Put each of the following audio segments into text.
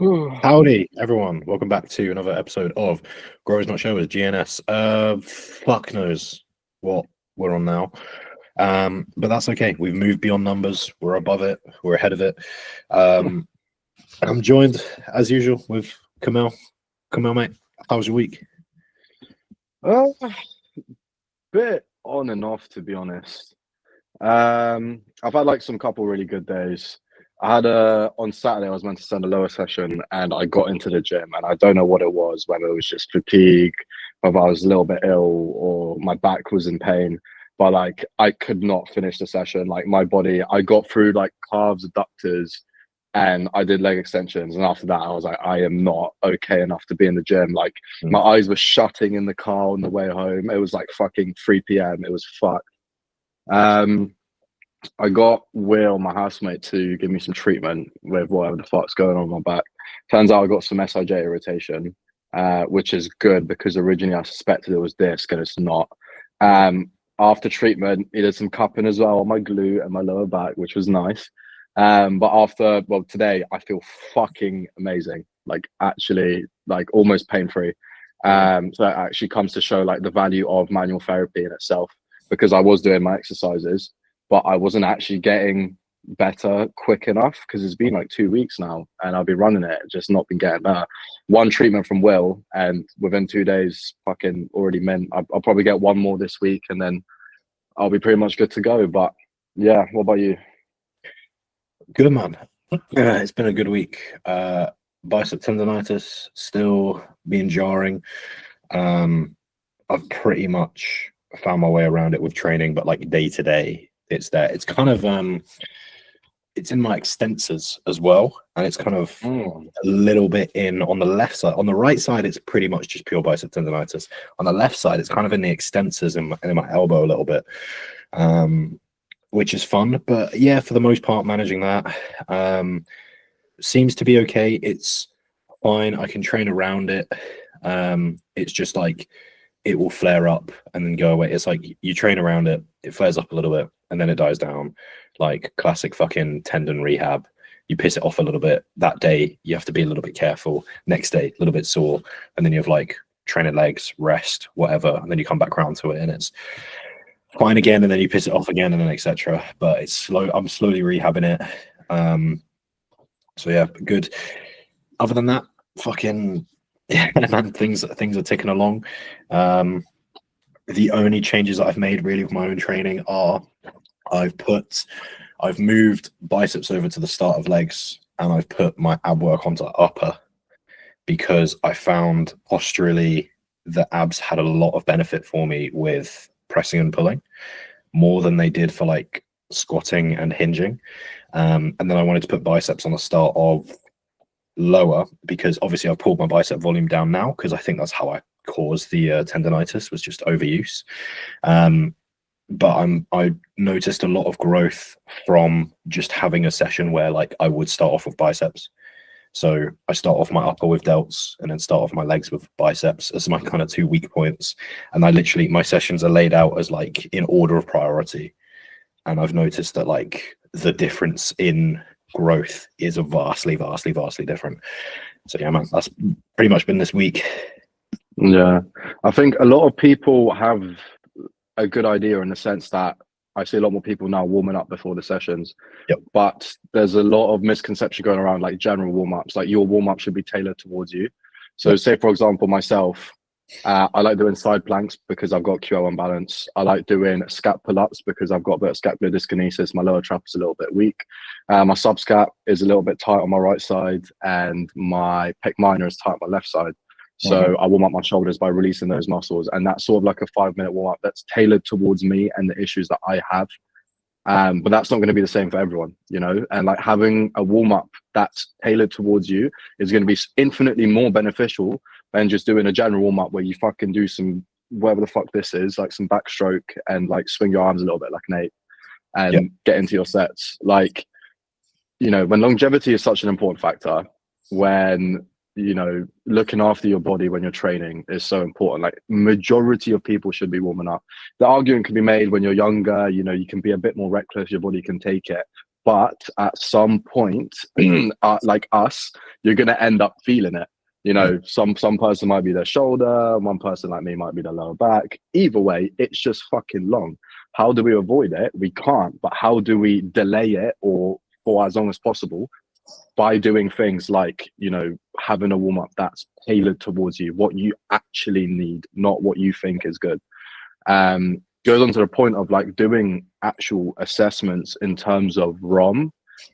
Howdy, everyone. Welcome back to another episode of Growers Not Showers, GNS. Fuck knows what we're on now. But that's okay. We've moved beyond numbers. We're above it. We're ahead of it. I'm joined, as usual, with Kamel. Kamel, mate, how was your week? Bit on and off, to be honest. I've had like some couple really good days. I had on Saturday I was meant to send a lower session and I got into the gym and I don't know what it was, whether it was just fatigue, whether I was a little bit ill or my back was in pain. But like I could not finish the session. Like my body, I got through like calves, adductors, and I did leg extensions. And after that, I was like, I am not okay enough to be in the gym. Like my eyes were shutting in the car on the way home. It was like fucking 3 p.m. It was fucked. I got Will, my housemate, to give me some treatment with whatever the fuck's going on my back. Turns out I got some SIJ irritation, which is good because originally I suspected it was disc and it's not. After treatment, he did some cupping as well on my glute and my lower back, which was nice. But after, well, today I feel fucking amazing, like actually, like almost pain-free. So that actually comes to show like the value of manual therapy in itself, because I was doing my exercises, but I wasn't actually getting better quick enough because it's been like 2 weeks now and I've been running it, just not been getting better. One treatment from Will, and within 2 days, fucking already meant I'll probably get one more this week and then I'll be pretty much good to go. But yeah, what about you? Good, man. It's been a good week. Bicep tendonitis still being jarring. I've pretty much found my way around it with training, but like day to day, it's there. It's kind of it's in my extensors as well, and it's kind of a little bit in on the left side. On the right side, it's pretty much just pure bicep tendonitis. On the left side, it's kind of in the extensors in my elbow a little bit, which is fun. But yeah, for the most part, managing that seems to be okay. It's fine. I can train around it. It's just like it will flare up and then go away. It's like you train around it, it flares up a little bit, and then it dies down. Like classic fucking tendon rehab. You piss it off a little bit. That day, you have to be a little bit careful. Next day, a little bit sore. And then you have like training legs, rest, whatever. And then you come back around to it and it's fine again. And then you piss it off again and then etc. But it's slow. I'm slowly rehabbing it. So yeah, good. Other than that, fucking yeah, man, things are ticking along. The only changes that I've made really with my own training are I've moved biceps over to the start of legs, and I've put my ab work onto upper, because I found posturally the abs had a lot of benefit for me with pressing and pulling, more than they did for like squatting and hinging. And then I wanted to put biceps on the start of lower, because obviously I've pulled my bicep volume down now, because I think that's how I caused the tendonitis, was just overuse. But I noticed a lot of growth from just having a session where like I would start off with biceps. So I start off my upper with delts and then start off my legs with biceps as my kind of 2 weak points. And I literally, my sessions are laid out as like in order of priority. And I've noticed that like the difference in growth is vastly different. So yeah, man, that's pretty much been this week. Yeah, I think a lot of people have a good idea in the sense that I see a lot more people now warming up before the sessions. Yep. But there's a lot of misconception going around, like general warm-ups, like your warm-up should be tailored towards you. So say, for example, myself, I like doing side planks because I've got QL imbalance. I like doing scap pull-ups because I've got a bit of scapular dyskinesis. My lower trap is a little bit weak. My subscap is a little bit tight on my right side, and my pec minor is tight on my left side. So I warm up my shoulders by releasing those muscles, and that's sort of like a 5-minute warm up that's tailored towards me and the issues that I have. But that's not going to be the same for everyone, you know. And like having a warm up that's tailored towards you is going to be infinitely more beneficial than just doing a general warm up where you fucking do some whatever the fuck this is, like some backstroke and like swing your arms a little bit like an 8 and get into your sets. Like, you know, when longevity is such an important factor, when you know, looking after your body when you're training is so important. Like majority of people should be warming up. The argument can be made when you're younger, you know, you can be a bit more reckless, your body can take it. but at some point, like us, you're gonna end up feeling it. You know, some person might be their shoulder, one person like me might be the lower back. Either way, it's just fucking long. How do we avoid it? We can't. But how do we delay it or for as long as possible? By doing things like, you know, having a warm up that's tailored towards you, what you actually need, not what you think is good. Goes on to the point of like doing actual assessments in terms of ROM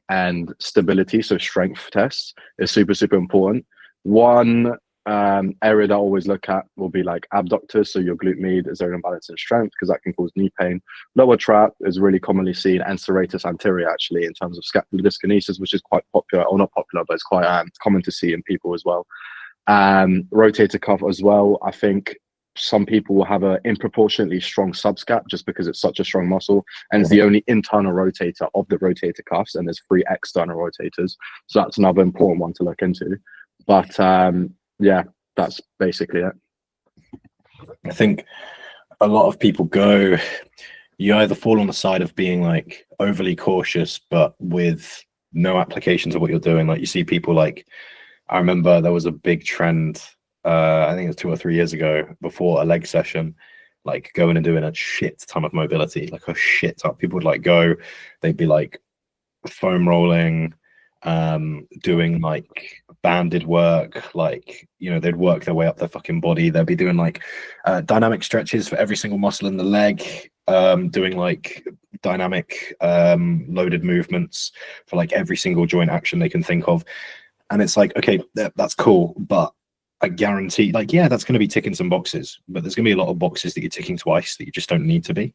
and stability. So strength tests is super, super important. One area that I always look at will be like abductors. So your glute med, is there an imbalance in strength? Because that can cause knee pain. Lower trap is really commonly seen, and serratus anterior actually in terms of scapular dyskinesis, which is quite popular, or not popular, but it's quite common to see in people as well. Rotator cuff as well. I think some people will have a disproportionately strong subscap just because it's such a strong muscle, and it's the only internal rotator of the rotator cuffs, and there's 3 external rotators. So that's another important one to look into. But yeah, that's basically it. I think a lot of people you either fall on the side of being like overly cautious, but with no application to what you're doing. Like you see people like, I remember there was a big trend, I think it was 2 or 3 years ago, before a leg session, like going and doing a shit ton of mobility, like a shit ton. People would like go, they'd be like foam rolling, doing like banded work, like, you know, they'd work their way up their fucking body. They'd be doing like dynamic stretches for every single muscle in the leg, doing like dynamic loaded movements for like every single joint action they can think of. And it's like, okay, that's cool, but I guarantee, like, yeah, that's going to be ticking some boxes, but there's going to be a lot of boxes that you're ticking twice that you just don't need to be.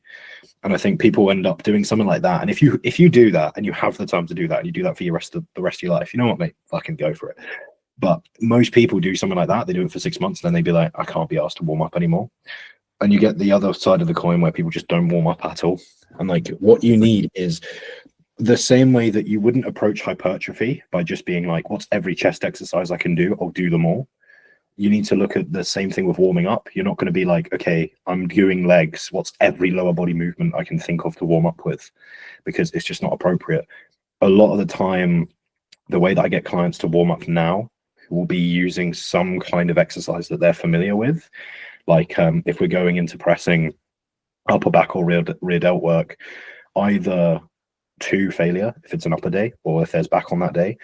And I think people end up doing something like that. And if you do that and you have the time to do that and you do that for the rest of your life, you know what, mate, fucking go for it. But most people do something like that. They do it for 6 months, and then they'd be like, I can't be asked to warm up anymore. And you get the other side of the coin where people just don't warm up at all. And like, what you need is the same way that you wouldn't approach hypertrophy by just being like, what's every chest exercise I can do? I'll do them all. You need to look at the same thing with warming up. You're not going to be like, okay, I'm doing legs. What's every lower body movement I can think of to warm up with? Because it's just not appropriate. A lot of the time, the way that I get clients to warm up now will be using some kind of exercise that they're familiar with. Like if we're going into pressing upper back or rear delt work, either to failure if it's an upper day, or if there's back on that day.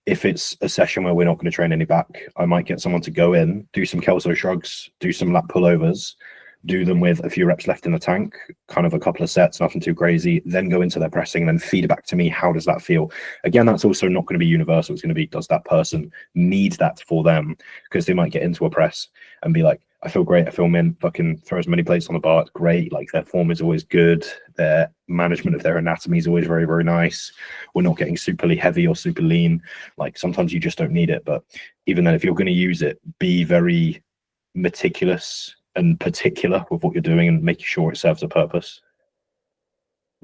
If it's a session where we're not going to train any back, I might get someone to go in, do some Kelso shrugs, do some lat pullovers, do them with a few reps left in the tank, kind of a couple of sets, nothing too crazy, then go into their pressing, and then feed back to me, how does that feel? Again, that's also not going to be universal. It's going to be, does that person need that for them? Because they might get into a press and be like, I feel great, I feel mint, fucking throw as many plates on the bar, it's great, like their form is always good, their management of their anatomy is always very, very nice, we're not getting superly heavy or super lean. Like sometimes you just don't need it. But even then, if you're going to use it, be very meticulous and particular with what you're doing and making sure it serves a purpose.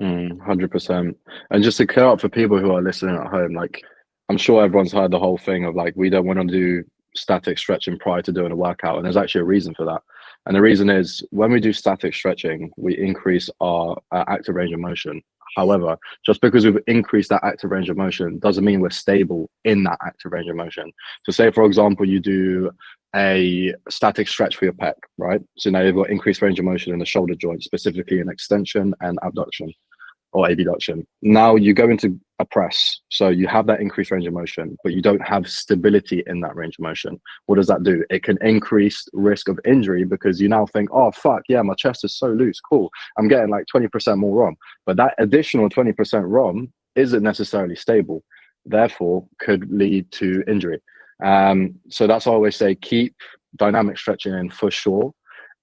100%. And just to clear up for people who are listening at home, like I'm sure everyone's heard the whole thing of like, we don't want to do static stretching prior to doing a workout, and there's actually a reason for that. And the reason is, when we do static stretching, we increase our active range of motion. However, just because we've increased that active range of motion doesn't mean we're stable in that active range of motion. So say, for example, you do a static stretch for your pec, right? So now you've got increased range of motion in the shoulder joint, specifically in extension and abduction or abduction. Now you go into a press, so you have that increased range of motion, but you don't have stability in that range of motion. What does that do? It can increase risk of injury, because you now think, oh fuck yeah, my chest is so loose, cool, I'm getting like 20% more ROM, but that additional 20% ROM isn't necessarily stable, therefore could lead to injury. So that's why I always say, keep dynamic stretching in for sure.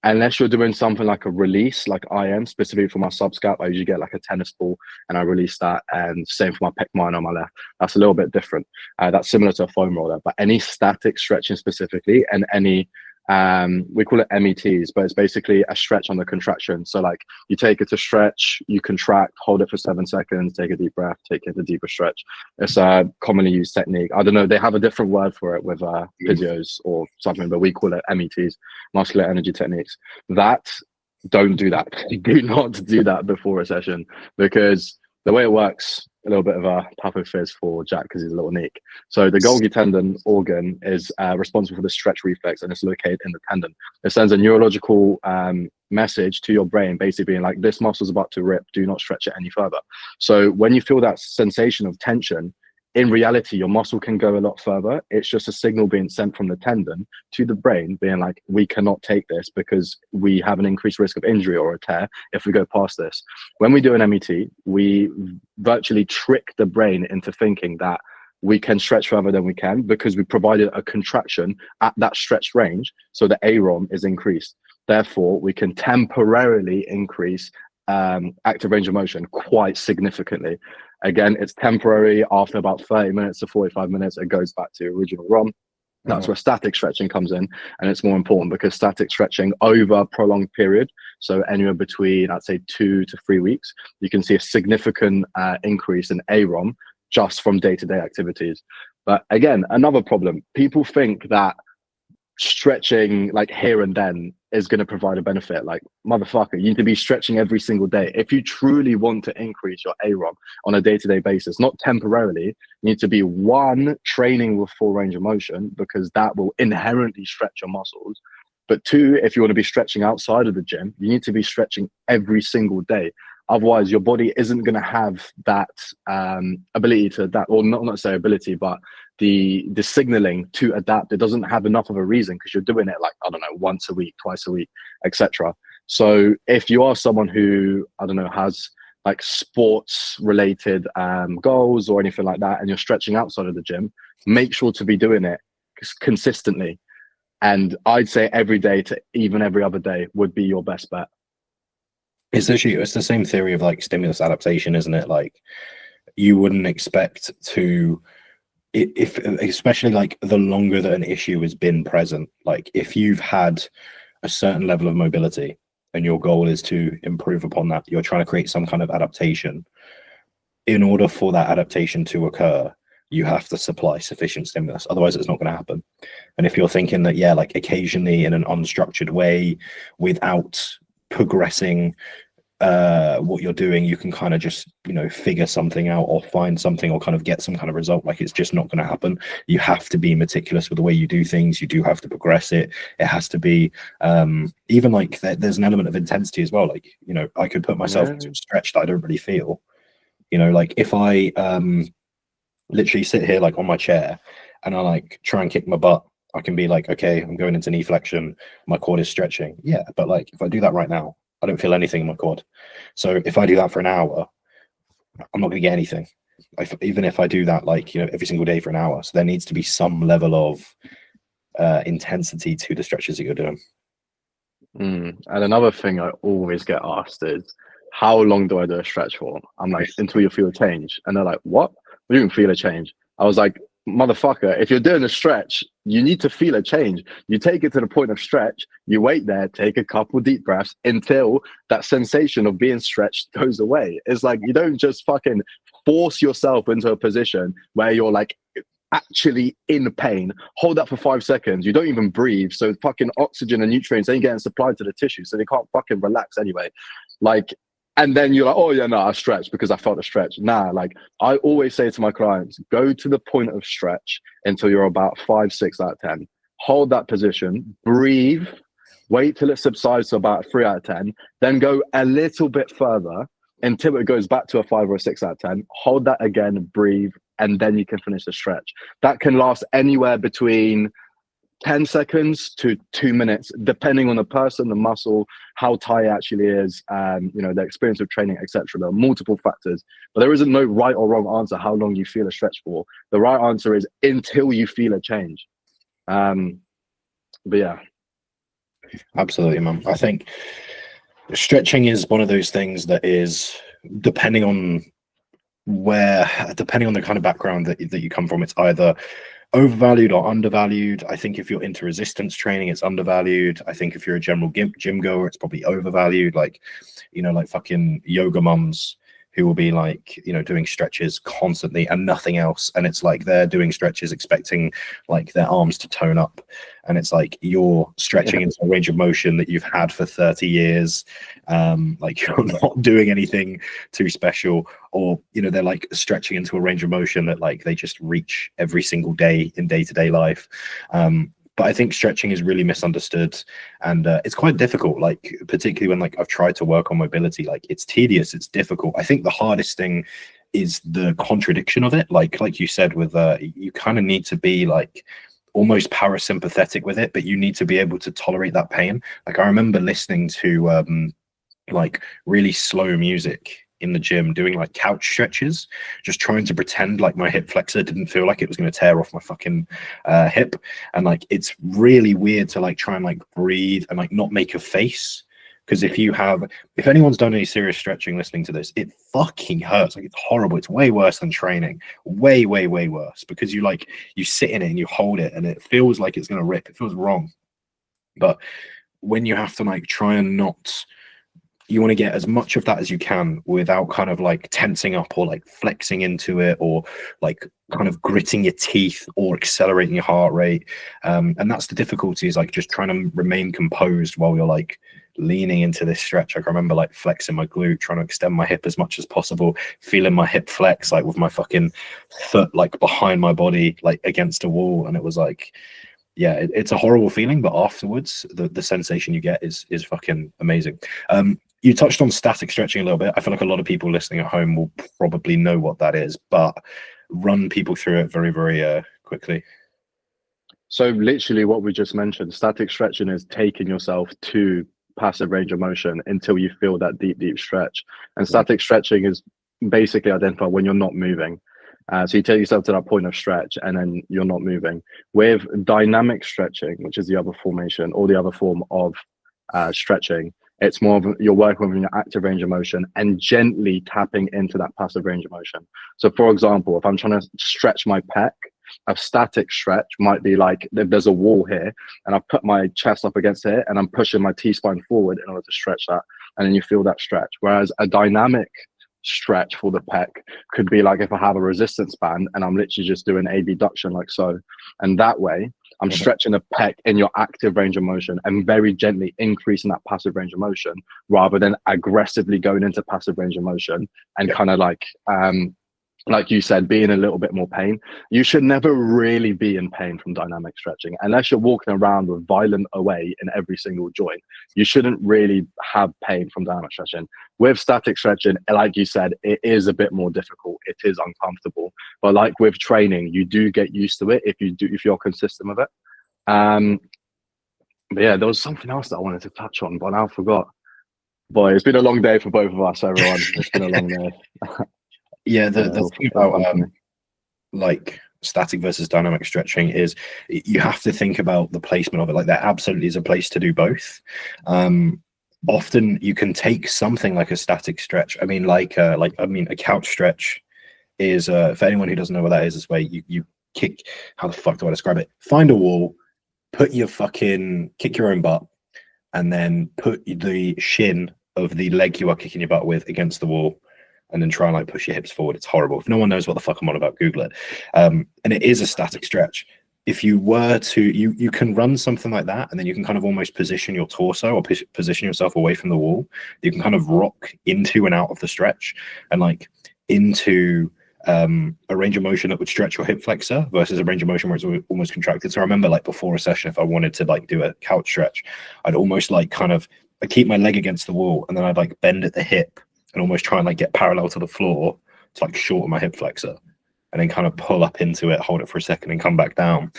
Unless you're doing something like a release, like I am, specifically for my subscap, I usually get like a tennis ball and I release that, and same for my pec minor on my left. That's a little bit different. That's similar to a foam roller, but any static stretching specifically, and any, we call it METs, but it's basically a stretch on the contraction. So like you take it to stretch, you contract, hold it for 7 seconds, take a deep breath, take it a deeper stretch. It's a commonly used technique. I don't know, they have a different word for it with videos or something, but we call it METs, muscular energy techniques. Don't do that. Do not do that before a session, because The way it works, a little bit of a puff of fizz for Jack because he's a little neat. So the Golgi tendon organ is responsible for the stretch reflex, and it's located in the tendon. It sends a neurological message to your brain, basically being like, this muscle's about to rip, do not stretch it any further. So when you feel that sensation of tension, in reality, your muscle can go a lot further. It's just a signal being sent from the tendon to the brain being like, we cannot take this because we have an increased risk of injury or a tear if we go past this. When we do an MET, we virtually trick the brain into thinking that we can stretch further than we can because we provided a contraction at that stretched range. So the AROM is increased. Therefore, we can temporarily increase active range of motion quite significantly. Again, it's temporary. After about 30 minutes to 45 minutes, it goes back to original ROM. That's where static stretching comes in, and it's more important because static stretching over a prolonged period, so anywhere between, I'd say, 2 to 3 weeks, you can see a significant increase in AROM just from day-to-day activities. But again, another problem, people think that stretching like here and then is going to provide a benefit. Like, motherfucker, you need to be stretching every single day if you truly want to increase your AROM on a day-to-day basis, not temporarily. You need to be, one, training with full range of motion because that will inherently stretch your muscles, but two, if you want to be stretching outside of the gym, you need to be stretching every single day. Otherwise, your body isn't going to have that ability to adapt, or not necessarily ability, but the signaling to adapt. It doesn't have enough of a reason because you're doing it like, I don't know, once a week, twice a week, etc. So if you are someone who, I don't know, has like sports related goals or anything like that, and you're stretching outside of the gym, make sure to be doing it consistently. And I'd say every day to even every other day would be your best bet. It's the same theory of like stimulus adaptation, isn't it? Like, you wouldn't expect to, if especially like the longer that an issue has been present, like if you've had a certain level of mobility and your goal is to improve upon that, you're trying to create some kind of adaptation. In order for that adaptation to occur, you have to supply sufficient stimulus, otherwise it's not going to happen. And if you're thinking that, yeah, like occasionally in an unstructured way without progressing what you're doing, you can kind of just, you know, figure something out or find something or kind of get some kind of result, like it's just not going to happen. You have to be meticulous with the way you do things. You do have to progress it. It has to be even like there's an element of intensity as well. Like, you know, I could put myself into a stretch that I don't really feel, you know, like if I literally sit here like on my chair and I like try and kick my butt, I can be like, okay, I'm going into knee flexion, my quad is stretching. Yeah, but like if I do that right now, I don't feel anything in my quad. So if I do that for an hour, I'm not going to get anything. Even if I do that, like, you know, every single day for an hour. So there needs to be some level of intensity to the stretches that you're doing. And another thing I always get asked is, how long do I do a stretch for? I'm like, until you feel a change. And they're like, what? We didn't feel a change. I was like, motherfucker, if you're doing a stretch, you need to feel a change. You take it to the point of stretch, you wait there, take a couple deep breaths until that sensation of being stretched goes away. It's like, you don't just fucking force yourself into a position where you're like actually in pain. Hold that for 5 seconds. You don't even breathe. So fucking oxygen and nutrients ain't getting supplied to the tissue. So they can't fucking relax anyway. Like, and then you're like, oh yeah, no, I stretched because I felt a stretch. Nah, like I always say to my clients, go to the point of stretch until you're about 5, 6 out of 10. Hold that position, breathe, wait till it subsides to about 3 out of 10, then go a little bit further until it goes back to a 5 or a 6 out of 10. Hold that again, breathe, and then you can finish the stretch. That can last anywhere between 10 seconds to 2 minutes, depending on the person, the muscle, how tight it actually is, you know, the experience of training, etc. There are multiple factors, but there isn't no right or wrong answer how long you feel a stretch for. The right answer is until you feel a change. But yeah. Absolutely, man. I think stretching is one of those things that is, depending on the kind of background that you come from, it's either overvalued or undervalued. I think if you're into resistance training, it's undervalued. I think if you're a general gym goer, it's probably overvalued. Like, you know, like fucking yoga mums who will be like, you know, doing stretches constantly and nothing else. And it's like they're doing stretches expecting like their arms to tone up. And it's like you're stretching into a range of motion that you've had for 30 years. Like you're not doing anything too special, or, you know, they're like stretching into a range of motion that like they just reach every single day in day-to-day life. But I think stretching is really misunderstood, and it's quite difficult, like particularly when like I've tried to work on mobility. Like it's tedious, it's difficult. I think the hardest thing is the contradiction of it. Like you said, with you kind of need to be like almost parasympathetic with it, but you need to be able to tolerate that pain. Like I remember listening to like really slow music in the gym, doing like couch stretches, just trying to pretend like my hip flexor didn't feel like it was going to tear off my fucking hip. And like it's really weird to like try and like breathe and like not make a face, because if anyone's done any serious stretching listening to this, it fucking hurts. Like it's horrible. It's way worse than training, way worse, because you sit in it and you hold it and it feels like it's going to rip. It feels wrong. But when you have to like try and not, you want to get as much of that as you can without kind of like tensing up or like flexing into it, or like kind of gritting your teeth or accelerating your heart rate. And that's the difficulty, is like just trying to remain composed while you're like leaning into this stretch. Like I remember like flexing my glute, trying to extend my hip as much as possible, feeling my hip flex like with my fucking foot like behind my body, like against a wall. And it was like, yeah, it's a horrible feeling, but afterwards the sensation you get is fucking amazing. You touched on static stretching a little bit. I feel like a lot of people listening at home will probably know what that is, but run people through it very quickly. So literally what we just mentioned, static stretching is taking yourself to passive range of motion until you feel that deep stretch. And static stretching is basically identified when you're not moving. So you take yourself to that point of stretch and then you're not moving. With dynamic stretching, which is the other formation or the other form of stretching, it's more of you're working with your active range of motion and gently tapping into that passive range of motion. So for example, if I'm trying to stretch my pec, a static stretch might be like, if there's a wall here and I've put my chest up against it and I'm pushing my T-spine forward in order to stretch that, and then you feel that stretch. Whereas a dynamic stretch for the pec could be like if I have a resistance band and I'm literally just doing abduction like so, and that way I'm stretching the pec in your active range of motion and very gently increasing that passive range of motion, rather than aggressively going into passive range of motion and kind of like you said, be in a little bit more pain. You should never really be in pain from dynamic stretching unless you're walking around with violent OA in every single joint. You shouldn't really have pain from dynamic stretching. With static stretching, like you said, it is a bit more difficult. It is uncomfortable, but like with training, you do get used to it if you're consistent with it. But yeah, there was something else that I wanted to touch on, but now I forgot. Boy, it's been a long day for both of us, everyone. It's been a long day. Yeah, the thing about like static versus dynamic stretching is you have to think about the placement of it. Like there absolutely is a place to do both. Often you can take something like a static stretch. I mean, a couch stretch is for anyone who doesn't know what that is, this way you kick, how the fuck do I describe it? Find a wall, kick your own butt, and then put the shin of the leg you are kicking your butt with against the wall, and then try and like push your hips forward. It's horrible. If no one knows what the fuck I'm on about, Google it. And it is a static stretch. If you were to, you can run something like that, and then you can kind of almost position your torso or position yourself away from the wall. You can kind of rock into and out of the stretch and like into a range of motion that would stretch your hip flexor versus a range of motion where it's almost contracted. So I remember like before a session, if I wanted to like do a couch stretch, I'd almost like I'd keep my leg against the wall, and then I'd like bend at the hip and almost try and like get parallel to the floor to like shorten my hip flexor, and then kind of pull up into it, hold it for a second and come back down.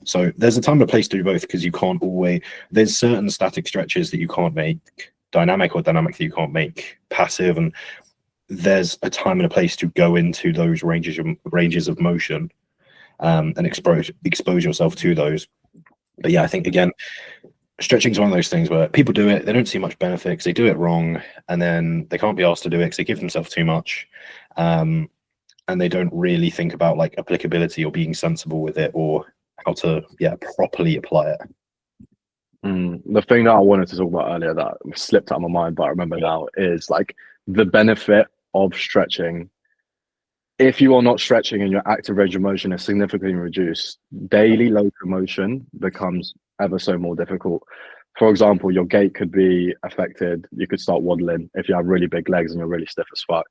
So there's a time and a place to do both, because you can't always, there's certain static stretches that you can't make dynamic, or dynamic that you can't make passive, and there's a time and a place to go into those ranges of motion and expose yourself to those. But yeah, I think again, stretching is one of those things where people do it, they don't see much benefit because they do it wrong, and then they can't be asked to do it because they give themselves too much, and they don't really think about like applicability or being sensible with it, or how to properly apply it. The thing that I wanted to talk about earlier that slipped out of my mind, but I remember now, is like the benefit of stretching, if you are not stretching and your active range of motion is significantly reduced, daily locomotion becomes ever so more difficult. For example, your gait could be affected. You could start waddling if you have really big legs and you're really stiff as fuck.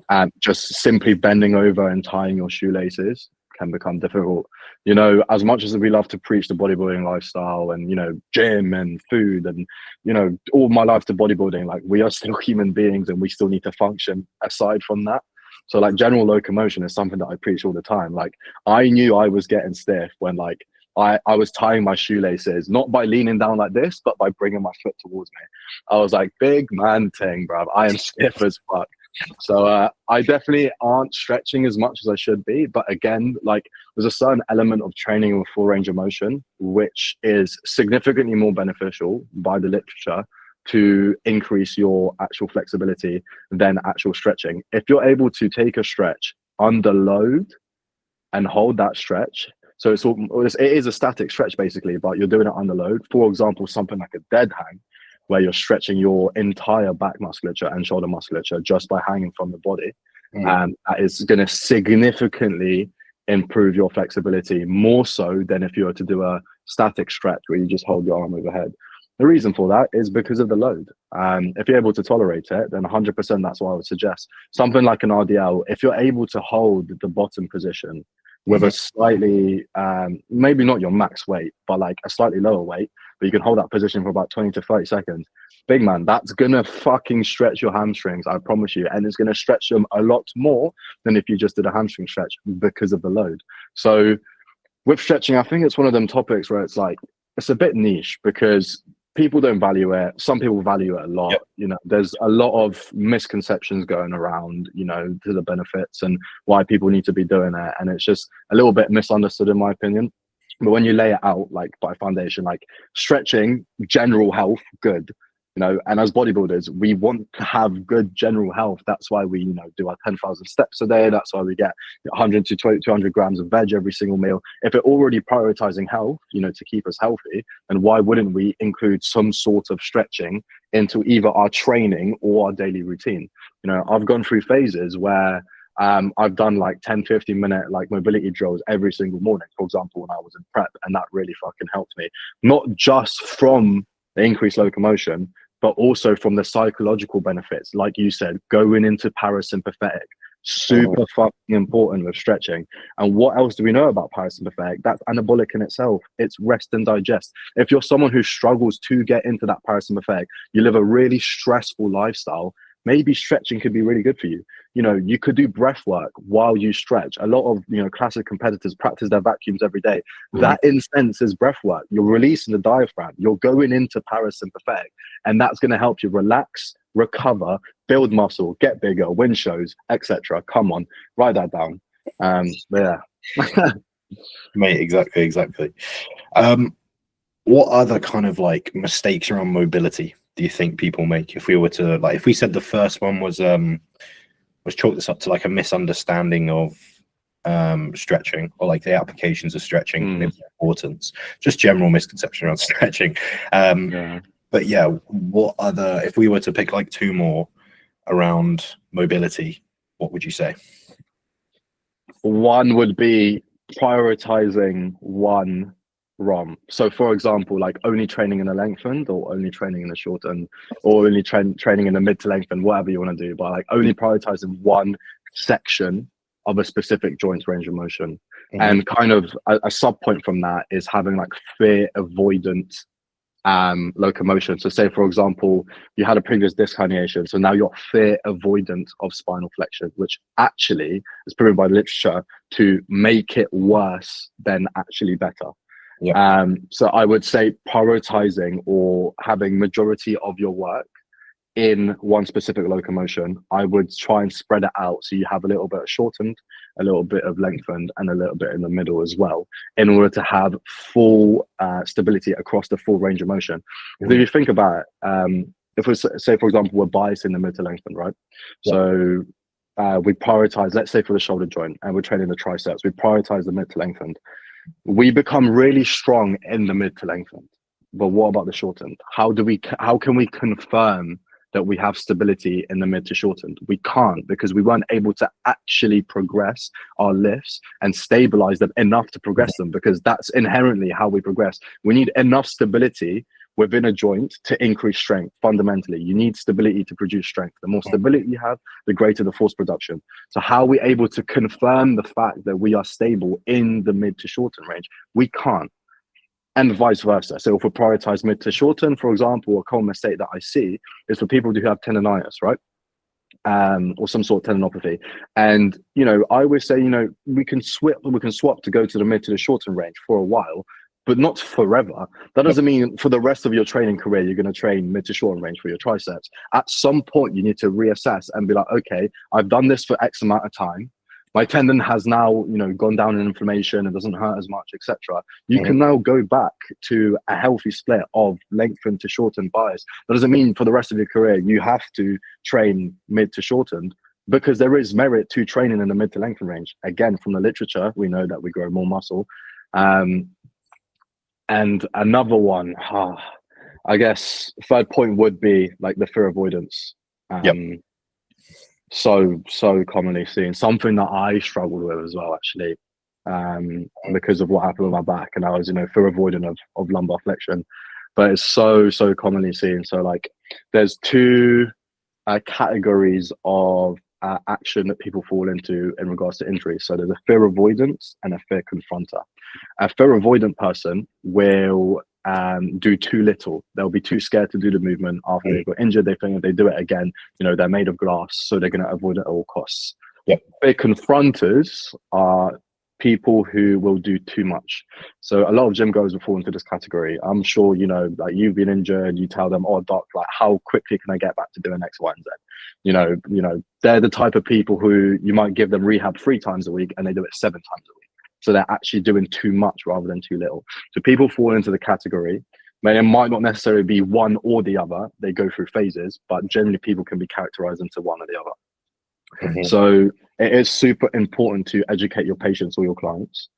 And just simply bending over and tying your shoelaces can become difficult. You know, as much as we love to preach the bodybuilding lifestyle and, you know, gym and food and, you know, all my life to bodybuilding, like we are still human beings and we still need to function aside from that. So like general locomotion is something that I preach all the time. Like I knew I was getting stiff when like I was tying my shoelaces, not by leaning down like this, but by bringing my foot towards me. I was like, big man thing, bruv. I am stiff as fuck. So I definitely aren't stretching as much as I should be. But again, like there's a certain element of training with full range of motion, which is significantly more beneficial by the literature to increase your actual flexibility than actual stretching. If you're able to take a stretch under load and hold that stretch, so it is a static stretch basically, but you're doing it under load. For example, something like a dead hang, where you're stretching your entire back musculature and shoulder musculature just by hanging from the body. And that is going to significantly improve your flexibility, more so than if you were to do a static stretch where you just hold your arm overhead. The reason for that is because of the load. If you're able to tolerate it, then 100% that's what I would suggest. Something like an RDL, if you're able to hold the bottom position with a slightly, maybe not your max weight, but like a slightly lower weight, but you can hold that position for about 20 to 30 seconds. Big man, that's gonna fucking stretch your hamstrings, I promise you. And it's gonna stretch them a lot more than if you just did a hamstring stretch because of the load. So with stretching, I think it's one of them topics where it's like, it's a bit niche because people don't value it. Some people value it a lot. Yep. You know, there's a lot of misconceptions going around, you know, to the benefits and why people need to be doing it. And it's just a little bit misunderstood in my opinion. But when you lay it out like by foundation, like stretching, general health, good. You know, and as bodybuilders, we want to have good general health. That's why we, you know, do our 10,000 steps a day. That's why we get 100 to 200 grams of veg every single meal. If we're already prioritizing health, you know, to keep us healthy, then why wouldn't we include some sort of stretching into either our training or our daily routine? You know, I've gone through phases where I've done like 10, 15 minute like mobility drills every single morning, for example, when I was in prep, and that really fucking helped me. Not just from the increased locomotion, but also from the psychological benefits, like you said, going into parasympathetic, super fucking important with stretching. And what else do we know about parasympathetic? That's anabolic in itself. It's rest and digest. If you're someone who struggles to get into that parasympathetic, you live a really stressful lifestyle, maybe stretching could be really good for you. You know, you could do breath work while you stretch. A lot of, you know, classic competitors practice their vacuums every day. That in sense is breath work. You're releasing the diaphragm. You're going into parasympathetic, and that's going to help you relax, recover, build muscle, get bigger, win shows, etc. Come on, write that down. Yeah. Mate, exactly. What other kind of like mistakes around mobility do you think people make? If we were to like, if we said the first one was chalk this up to like a misunderstanding of stretching, or like the applications of stretching, maybe importance, just general misconception around stretching. But yeah, what other, if we were to pick like two more around mobility, what would you say? One would be prioritizing one ROM. So for example, like only training in the lengthened, or only training in the shortened, or only training in the mid to lengthened, whatever you want to do, but like only prioritizing one section of a specific joint range of motion. And kind of a sub point from that is having like fear avoidant locomotion. So say for example, you had a previous disc herniation, so now you're fear avoidant of spinal flexion, which actually is proven by the literature to make it worse than actually better. So I would say prioritizing or having majority of your work in one specific locomotion, I would try and spread it out so you have a little bit of shortened, a little bit of lengthened, and a little bit in the middle as well, in order to have full stability across the full range of motion. If you think about it, if we say, for example, we're biased in the mid to lengthen, right? So we prioritize, let's say for the shoulder joint, and we're training the triceps, we prioritize the mid to lengthened. We become really strong in the mid to lengthened. But what about the shortened? How can we confirm that we have stability in the mid to shortened. We can't, because we weren't able to actually progress our lifts and stabilize them enough to progress them, because that's inherently how we progress. We need enough stability within a joint to increase strength. Fundamentally, you need stability to produce strength. The more stability you have, the greater the force production. So how are we able to confirm the fact that we are stable in the mid to shorten range? We can't. And vice versa. So if we prioritize mid to shorten, for example, a common mistake that I see is for people who have tendonitis, right? Or some sort of tendinopathy. And, I always say, we can swap to go to the mid to the shorten range for a while, but not forever. That doesn't mean for the rest of your training career, you're going to train mid to shorten range for your triceps. At some point, you need to reassess and be like, okay, I've done this for X amount of time. My tendon has now, gone down in inflammation. It doesn't hurt as much, etc. You can now go back to a healthy split of lengthened to shortened bias. That doesn't mean for the rest of your career you have to train mid to shortened, because there is merit to training in the mid to lengthened range. Again, from the literature, we know that we grow more muscle. And another one, I guess, third point would be like the fear avoidance. So commonly seen, something that I struggled with as well, actually, because of what happened with my back, and I was, fear avoidant of lumbar flexion. But it's so commonly seen. So like, there's two categories of action that people fall into in regards to injuries. So there's a fear avoidance and a fear confronter. A fear avoidant person will do too little. They'll be too scared to do the movement. After they got injured, they think if they do it again, they're made of glass, so they're going to avoid it at all costs. Fear confronters are people who will do too much. So a lot of gym goers will fall into this category. I'm sure, like, you've been injured, you tell them, oh doc, like, how quickly can I get back to doing X, Y, and Z? They're the type of people who you might give them rehab 3 times a week and they do it 7 times a week. So they're actually doing too much rather than too little. So people fall into the category. It might not necessarily be one or the other. They go through phases, but generally people can be categorized into one or the other. So it is super important to educate your patients or your clients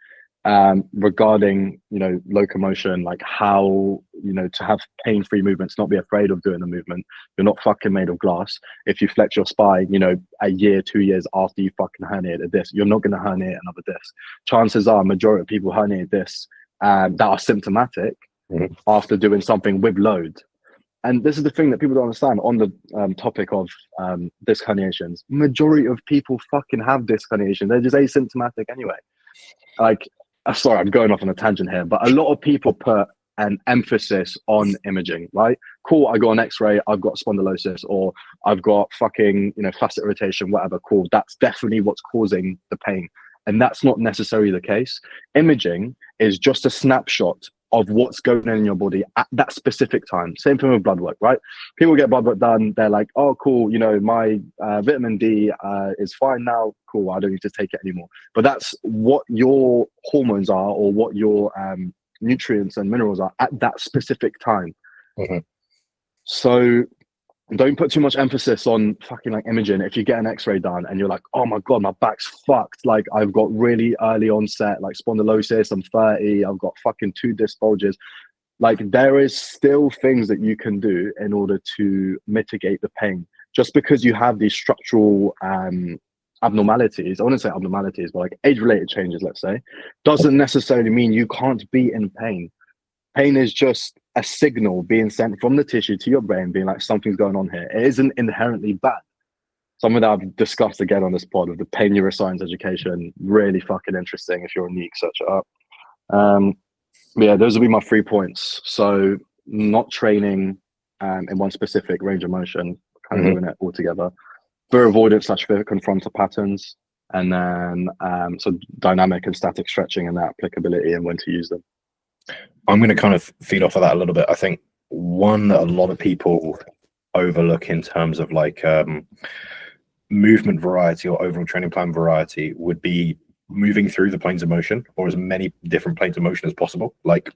regarding, locomotion, like how, to have pain-free movements, not be afraid of doing the movement. You're not fucking made of glass. If you flex your spine, a year, 2 years after you fucking herniated a disc, you're not going to herniate another disc. Chances are, majority of people herniate discs that are symptomatic after doing something with load. And this is the thing that people don't understand on the topic of disc herniations. Majority of people fucking have disc herniation. They're just asymptomatic anyway. Like, sorry, I'm going off on a tangent here, but a lot of people put an emphasis on imaging, right? Cool, I got an X-ray, I've got spondylosis, or I've got fucking, facet irritation, whatever. Cool, that's definitely what's causing the pain. And that's not necessarily the case. Imaging is just a snapshot of what's going on in your body at that specific time. Same thing with blood work, right? People get blood work done, they're like, oh cool, my vitamin D is fine now, cool, I don't need to take it anymore. But that's what your hormones are, or what your nutrients and minerals are at that specific time. So don't put too much emphasis on fucking like imaging. If you get an X-ray done and you're like, oh my god, my back's fucked, like I've got really early onset like spondylosis, I'm 30, I've got fucking 2 disc bulges, like there is still things that you can do in order to mitigate the pain. Just because you have these structural abnormalities, I wouldn't say abnormalities, but like age-related changes, let's say, doesn't necessarily mean you can't be in pain. Pain is just a signal being sent from the tissue to your brain, being like, something's going on here. It isn't inherently bad. Something that I've discussed again on this pod of the pain neuroscience education, really fucking interesting. If you're a geek, search it up. Yeah, those will be my 3 points. So not training in one specific range of motion, kind of doing it all together. Fear avoidance / fear confronter patterns, and then so dynamic and static stretching and that applicability and when to use them. I'm going to kind of feed off of that a little bit. I think one that a lot of people overlook in terms of like movement variety or overall training plan variety would be moving through the planes of motion, or as many different planes of motion as possible. Like,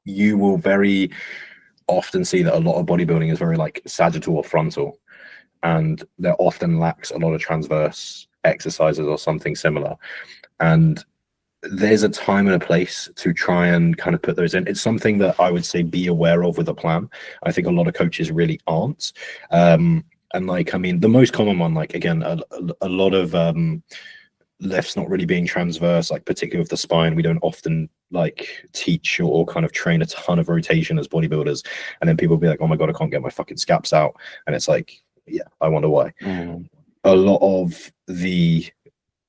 you will very often see that a lot of bodybuilding is very like sagittal or frontal, and there often lacks a lot of transverse exercises or something similar. And there's a time and a place to try and kind of put those in. It's something that I would say be aware of with a plan. I think a lot of coaches really aren't. And like, I mean, the most common one, like again, a lot of lifts not really being transverse, like particularly with the spine, we don't often like teach or kind of train a ton of rotation as bodybuilders. And then people will be like, oh my God, I can't get my fucking scaps out. And it's like, yeah, I wonder why. A lot of the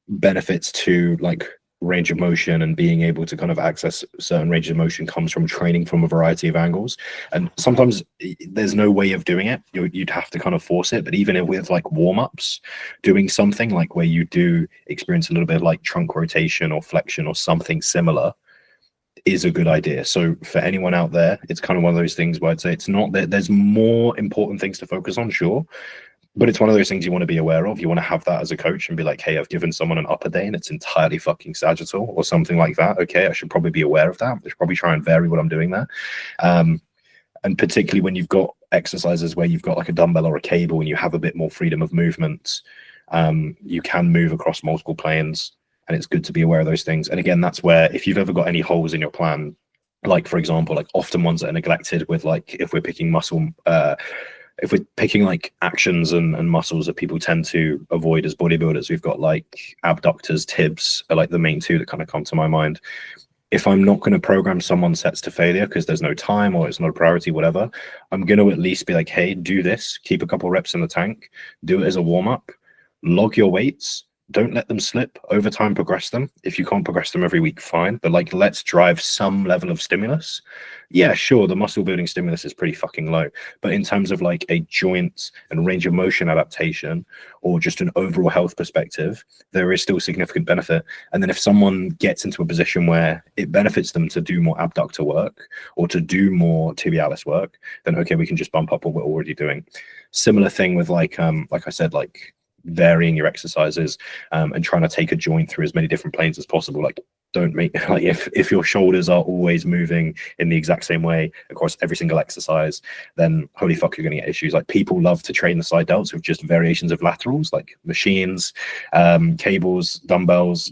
benefits to like range of motion and being able to kind of access certain ranges of motion comes from training from a variety of angles, and sometimes there's no way of doing it. You'd have to kind of force it. But even with like warm-ups, doing something like where you do experience a little bit of like trunk rotation or flexion or something similar is a good idea. So for anyone out there, it's kind of one of those things where I'd say it's not that there's more important things to focus on, sure, but it's one of those things you want to be aware of. You want to have that as a coach and be like, hey, I've given someone an upper day and it's entirely fucking sagittal or something like that. Okay, I should probably be aware of that. I should probably try and vary what I'm doing there. And particularly when you've got exercises where you've got like a dumbbell or a cable and you have a bit more freedom of movement, you can move across multiple planes, and it's good to be aware of those things. And again, that's where if you've ever got any holes in your plan, like for example, like often ones that are neglected with like if we're picking muscle, if we're picking like actions and muscles that people tend to avoid as bodybuilders, we've got like abductors, tibs are like the main two that kind of come to my mind. If I'm not going to program someone sets to failure because there's no time or it's not a priority, whatever, I'm going to at least be like, hey, do this, keep a couple reps in the tank, do it as a warm-up, log your weights, don't let them slip. Over time, progress them. If you can't progress them every week, fine. But like, let's drive some level of stimulus. Yeah, sure, the muscle building stimulus is pretty fucking low. But in terms of like a joint and range of motion adaptation or just an overall health perspective, there is still significant benefit. And then if someone gets into a position where it benefits them to do more abductor work or to do more tibialis work, then okay, we can just bump up what we're already doing. Similar thing with like I said, like varying your exercises and trying to take a joint through as many different planes as possible. Like don't make like if your shoulders are always moving in the exact same way across every single exercise, then holy fuck, you're going to get issues. Like people love to train the side delts with just variations of laterals, like machines, cables, dumbbells,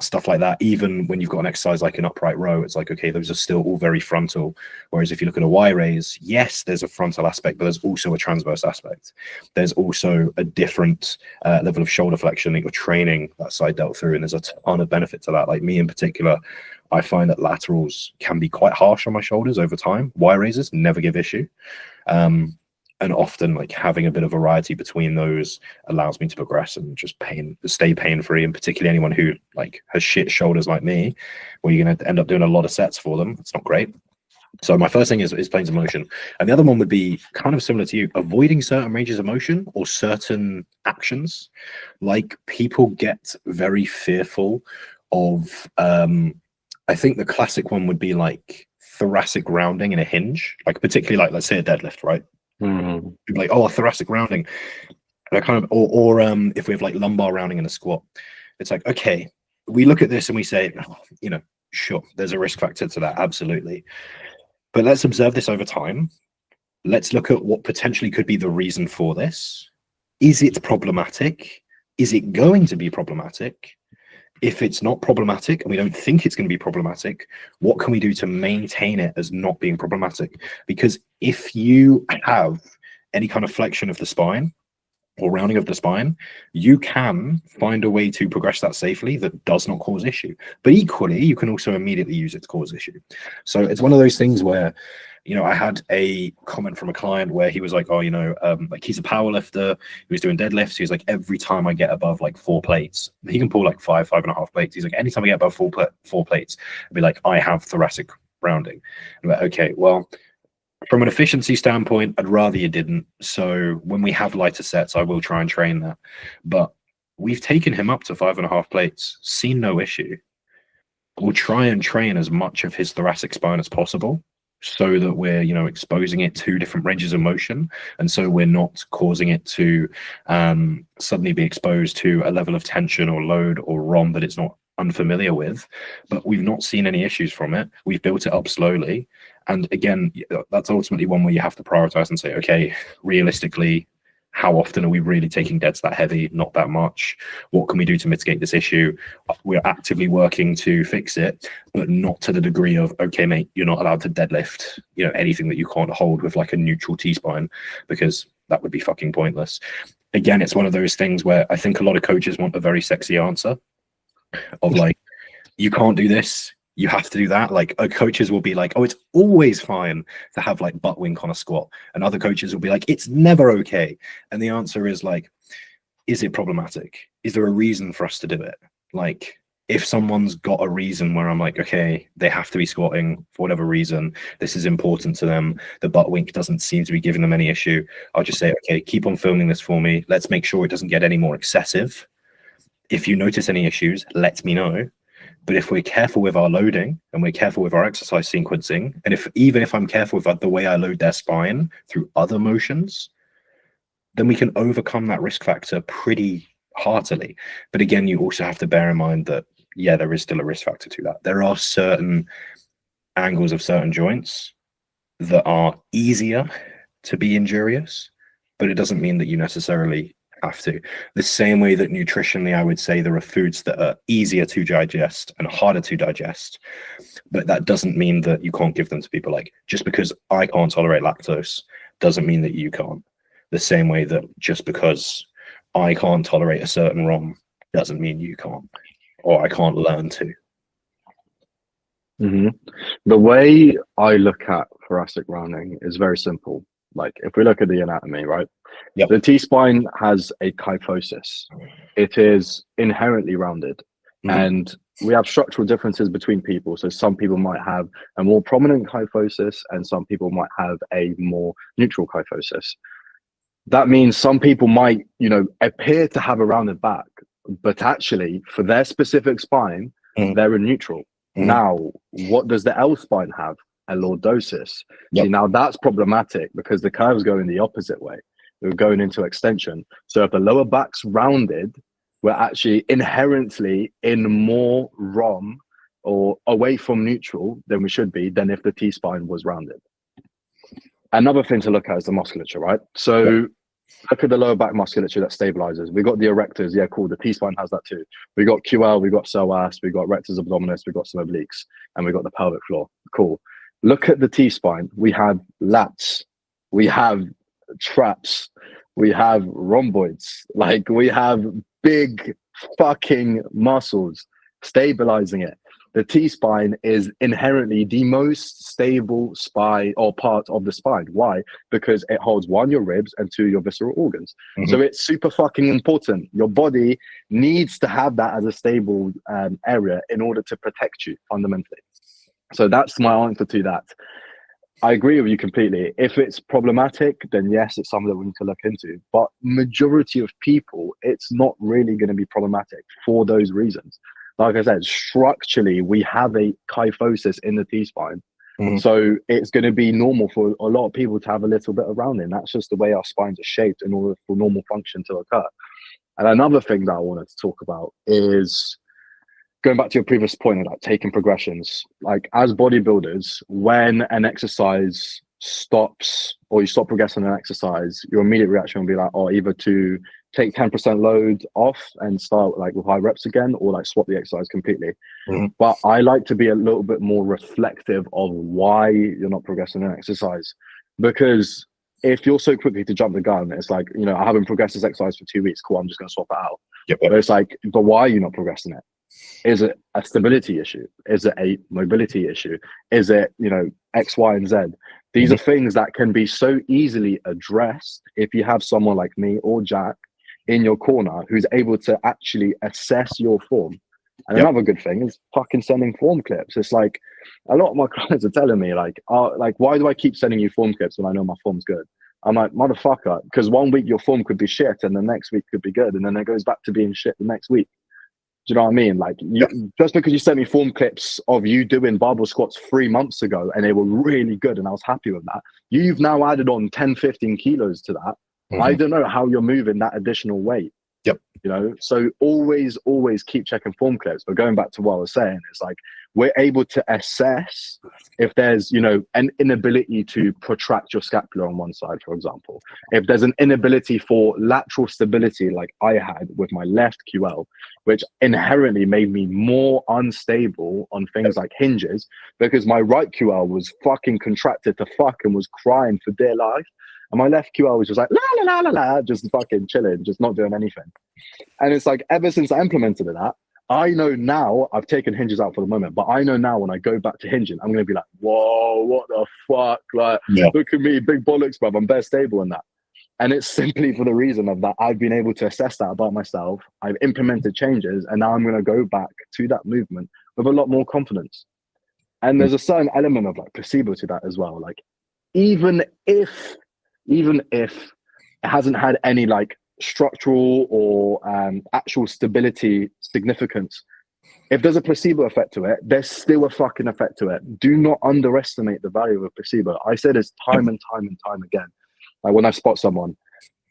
stuff like that. Even when you've got an exercise like an upright row, it's like, okay, those are still all very frontal. Whereas if you look at a Y raise, yes, there's a frontal aspect, but there's also a transverse aspect. There's also a different level of shoulder flexion that you're training that side delt through, and there's a ton of benefit to that. Like me in particular, I find that laterals can be quite harsh on my shoulders over time. Y raises never give issue. And often like having a bit of variety between those allows me to progress and just stay pain-free. And particularly anyone who like has shit shoulders like me, where you're going to end up doing a lot of sets for them. It's not great. So my first thing is planes of motion. And the other one would be kind of similar to you, avoiding certain ranges of motion or certain actions. Like people get very fearful of, I think the classic one would be like thoracic rounding in a hinge, like particularly like, let's say a deadlift, right? Like, oh, thoracic rounding, and I kind of or if we have like lumbar rounding in a squat, it's like, okay, we look at this and we say, oh, you know, sure, there's a risk factor to that, absolutely, but let's observe this over time. Let's look at what potentially could be the reason for this. Is it problematic? Is it going to be problematic? If it's not problematic and we don't think it's going to be problematic, what can we do to maintain it as not being problematic? Because if you have any kind of flexion of the spine or rounding of the spine, you can find a way to progress that safely that does not cause issue. But equally, you can also immediately use it to cause issue. So it's one of those things where, you know, I had a comment from a client where he was like, oh, you know, like he's a power lifter. He was doing deadlifts. He was like, every time I get above like 4 plates, he can pull like 5.5 plates. He's like, anytime I get above 4 plates, I'd be like, I have thoracic rounding. I'm like, okay, well, from an efficiency standpoint, I'd rather you didn't. So when we have lighter sets, I will try and train that. But we've taken him up to 5.5 plates, seen no issue. We'll try and train as much of his thoracic spine as possible, so that we're, you know, exposing it to different ranges of motion, and so we're not causing it to suddenly be exposed to a level of tension or load or ROM that it's not unfamiliar with. But we've not seen any issues from it. We've built it up slowly, and again, that's ultimately one where you have to prioritize and say, okay, realistically, How often are we really taking deads that heavy? Not that much. What can we do to mitigate this issue? We're actively working to fix it, but not to the degree of, okay, mate, you're not allowed to deadlift, you know, anything that you can't hold with like a neutral T-spine, because that would be fucking pointless. Again, it's one of those things where I think a lot of coaches want a very sexy answer of like, you can't do this, you have to do that. Like, coaches will be like, oh, it's always fine to have like butt wink on a squat, and other coaches will be like, it's never okay. And the answer is like, is it problematic? Is there a reason for us to do it? Like, if someone's got a reason where I'm like, okay, they have to be squatting for whatever reason, this is important to them, the butt wink doesn't seem to be giving them any issue, I'll just say, okay, keep on filming this for me, let's make sure it doesn't get any more excessive. If you notice any issues, let me know. But if we're careful with our loading and we're careful with our exercise sequencing, and even if I'm careful with the way I load their spine through other motions, then we can overcome that risk factor pretty heartily. But again, you also have to bear in mind that, yeah, there is still a risk factor to that. There are certain angles of certain joints that are easier to be injurious, but it doesn't mean that you necessarily have to. The same way that nutritionally, I would say there are foods that are easier to digest and harder to digest, but that doesn't mean that you can't give them to people. Like, just because I can't tolerate lactose doesn't mean that you can't. The same way that just because I can't tolerate a certain ROM doesn't mean you can't, or I can't learn to. The way I look at thoracic rounding is very simple. Like, if we look at the anatomy, right? Yep. The T-spine has a kyphosis. It is inherently rounded. And we have structural differences between people. So some people might have a more prominent kyphosis and some people might have a more neutral kyphosis. That means some people might, you know, appear to have a rounded back, but actually for their specific spine, they're in neutral. Now, what does the L spine have? A lordosis. See, now that's problematic because the curves go in the opposite way. We're going into extension. So if the lower back's rounded, we're actually inherently in more ROM or away from neutral than we should be than if the T-spine was rounded. Another thing to look at is the musculature, right? So look at the lower back musculature that stabilizes. We got the erectors, yeah, cool. The T-spine has that too. We got QL, we got psoas, we got rectus abdominis, we got some obliques, and we got the pelvic floor. Cool. Look at the T-spine. We have lats, we have traps, we have rhomboids. Like, we have big fucking muscles stabilizing it. The T-spine is inherently the most stable spine or part of the spine. Why? Because it holds, one, your ribs, and two, your visceral organs. So it's super fucking important. Your body needs to have that as a stable area in order to protect you fundamentally. So that's my answer to that. I agree with you completely. If it's problematic, then yes, it's something that we need to look into. But majority of people, it's not really going to be problematic for those reasons. Like I said, structurally, we have a kyphosis in the T-spine. So it's going to be normal for a lot of people to have a little bit of rounding. That's just the way our spines are shaped in order for normal function to occur. And another thing that I wanted to talk about is going back to your previous point of like taking progressions. Like, as bodybuilders, when an exercise stops or you stop progressing an exercise, your immediate reaction will be like, oh, either to take 10% load off and start like with high reps again, or like swap the exercise completely. But I like to be a little bit more reflective of why you're not progressing an exercise, because if you're so quickly to jump the gun, it's like, you know, I haven't progressed this exercise for 2 weeks, cool, I'm just going to swap it out. But it's like, but why are you not progressing it? Is it a stability issue? Is it a mobility issue? Is it, you know, X, Y, and Z? These are things that can be so easily addressed if you have someone like me or Jack in your corner who's able to actually assess your form. And another good thing is fucking sending form clips. It's like, a lot of my clients are telling me like, why do I keep sending you form clips when I know my form's good? I'm like, motherfucker, because 1 week your form could be shit and the next week could be good, and then it goes back to being shit the next week. Do you know what I mean? Like, just because you sent me form clips of you doing barbell squats 3 months ago and they were really good and I was happy with that, you've now added on 10, 15 kilos to that. I don't know how you're moving that additional weight. You know, so always keep checking form clips. But going back to what I was saying, it's like, we're able to assess if there's, you know, an inability to protract your scapula on one side, for example. If there's an inability for lateral stability, like I had with my left QL, which inherently made me more unstable on things like hinges, because my right QL was fucking contracted to fuck and was crying for dear life. And my left QL was just like, la, la, la, la, la, just fucking chilling, just not doing anything. And it's like, ever since I implemented that, I know now, I've taken hinges out for the moment, but I know now when I go back to hinging, I'm going to be like, whoa, what the fuck? Like, look at me, big bollocks, bruv. I'm bare stable in that. And it's simply for the reason of that I've been able to assess that about myself. I've implemented changes, and now I'm going to go back to that movement with a lot more confidence. And there's a certain element of like placebo to that as well. Like, even if it hasn't had any like structural or actual stability significance, if there's a placebo effect to it, there's still a fucking effect to it. Do not underestimate the value of a placebo. I said this time and time and time again. Like when I spot someone,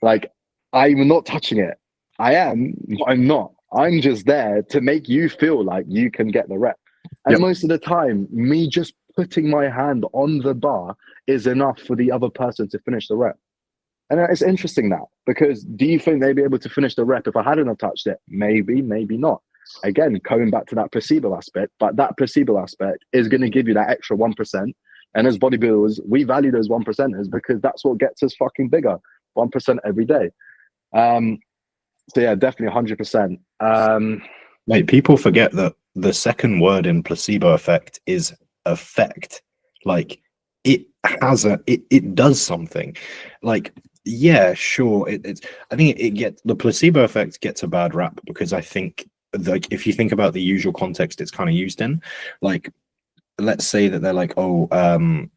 like, I'm not touching it. I'm not. I'm just there to make you feel like you can get the rep. And most of the time, me just putting my hand on the bar is enough for the other person to finish the rep. And it's interesting now, because do you think they'd be able to finish the rep if I hadn't have touched it? Maybe, maybe not. Again, going back to that placebo aspect, but that placebo aspect is going to give you that extra 1%. And as bodybuilders, we value those 1%ers because that's what gets us fucking bigger. 1% every day. So yeah, definitely 100%. Mate, people forget that the second word in placebo effect is effect. Like, it has it does something. Like, yeah, sure. I think the placebo effect gets a bad rap because I think, like, if you think about the usual context it's kind of used in, like, let's say that they're like, oh,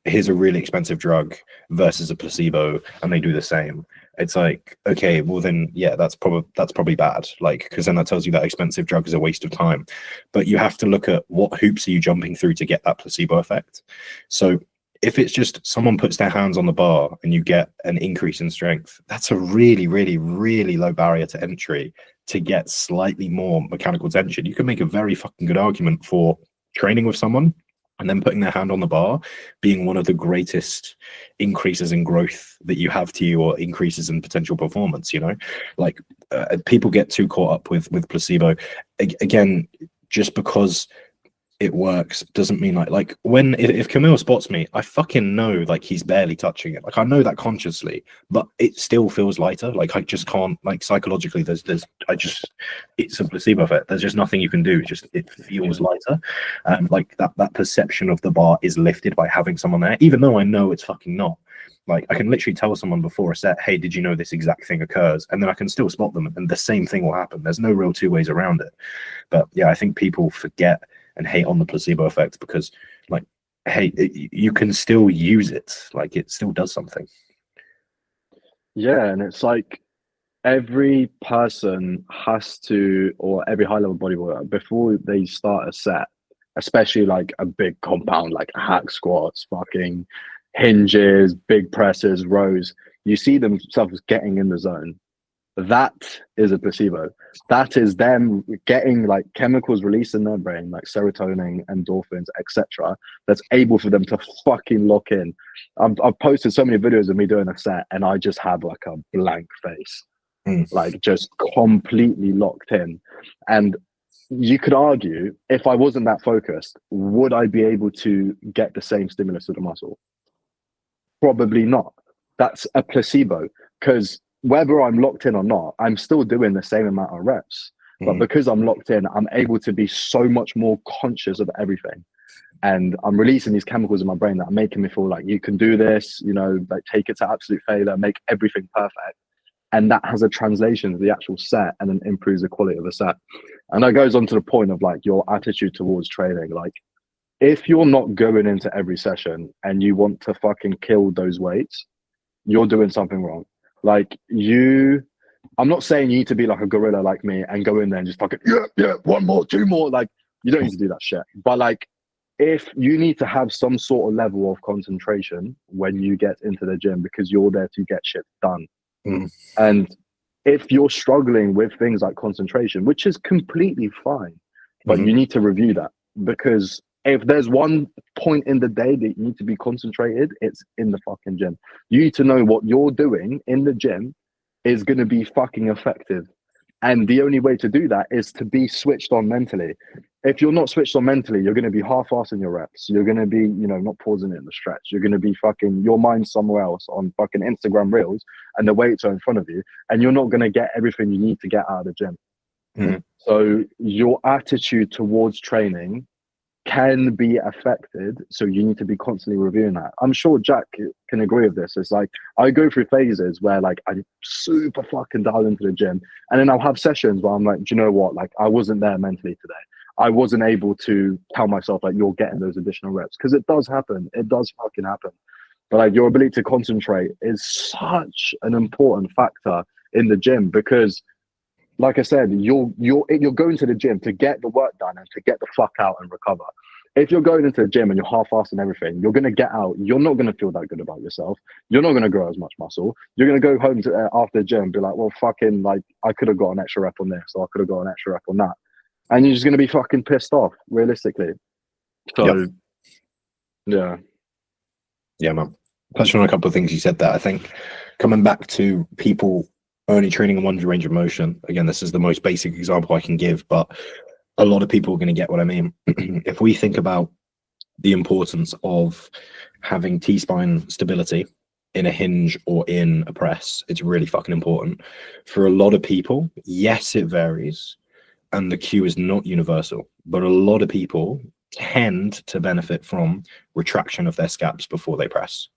here's a really expensive drug versus a placebo, and they do the same. It's like, okay, well then, yeah, that's probably bad, like, because then that tells you that expensive drug is a waste of time. But you have to look at what hoops are you jumping through to get that placebo effect. So if it's just someone puts their hands on the bar and you get an increase in strength, that's a really, really, really low barrier to entry to get slightly more mechanical tension. You can make a very fucking good argument for training with someone and then putting their hand on the bar being one of the greatest increases in growth that you have to you, or increases in potential performance, you know? Like, people get too caught up with placebo. Again, just because it works doesn't mean like when if Camille spots me, I fucking know like he's barely touching it. Like, I know that consciously, but it still feels lighter. Like, I just can't, like, psychologically it's a placebo effect. There's just nothing you can do. It feels lighter. Like that perception of the bar is lifted by having someone there, even though I know it's fucking not. Like, I can literally tell someone before a set, hey, did you know this exact thing occurs? And then I can still spot them and the same thing will happen. There's no real two ways around it. But yeah, I think people forget and hate on the placebo effect because, like, hey, you can still use it. Like, it still does something. Yeah, and it's like every person has to, or every high-level bodybuilder, before they start a set, especially like a big compound, like hack squats, fucking hinges, big presses, rows, you see themselves getting in the zone. That is a placebo. That is them getting like chemicals released in their brain, like serotonin, endorphins, etc. That's able for them to fucking lock in. I've posted so many videos of me doing a set and I just have like a blank face, like just completely locked in. And you could argue, if I wasn't that focused, would I be able to get the same stimulus to the muscle? Probably not. That's a placebo, because whether I'm locked in or not, I'm still doing the same amount of reps. But because I'm locked in, I'm able to be so much more conscious of everything. And I'm releasing these chemicals in my brain that are making me feel like you can do this, you know, like take it to absolute failure, make everything perfect. And that has a translation to the actual set and then improves the quality of the set. And that goes on to the point of like your attitude towards training. Like, if you're not going into every session and you want to fucking kill those weights, you're doing something wrong. Like, I'm not saying you need to be like a gorilla like me and go in there and just fucking, yeah, one more, two more. Like, you don't need to do that shit. But like, if you need to have some sort of level of concentration when you get into the gym because you're there to get shit done. And if you're struggling with things like concentration, which is completely fine, but you need to review that, because if there's one point in the day that you need to be concentrated, it's in the fucking gym. You need to know what you're doing in the gym is going to be fucking effective. And the only way to do that is to be switched on mentally. If you're not switched on mentally, you're going to be half-assing your reps. You're going to be, not pausing it in the stretch. You're going to be fucking your mind somewhere else on fucking Instagram reels, and the weights are in front of you, and you're not going to get everything you need to get out of the gym. Mhm. So your attitude towards training can be affected. So you need to be constantly reviewing that. I'm sure Jack can agree with this. It's like I go through phases where like I'm super fucking dialed into the gym, and then I'll have sessions where I'm like, do you know what? Like I wasn't there mentally today. I wasn't able to tell myself like you're getting those additional reps, because it does happen. It does fucking happen. But like your ability to concentrate is such an important factor in the gym, because like I said, you're going to the gym to get the work done and to get the fuck out and recover. If you're going into the gym and you're half-assed and everything, you're going to get out. You're not going to feel that good about yourself. You're not going to grow as much muscle. You're going to go home after the gym and be like, well, fucking, like, I could have got an extra rep on this, or I could have got an extra rep on that. And you're just going to be fucking pissed off, realistically. So, yeah. Yeah, man. Touching on a couple of things you said there, I think coming back to people only training in one range of motion, again, this is the most basic example I can give, but a lot of people are going to get what I mean. If we think about the importance of having T-spine stability in a hinge or in a press, it's really fucking important. For a lot of people, yes, it varies, and the cue is not universal, but a lot of people tend to benefit from retraction of their scaps before they press.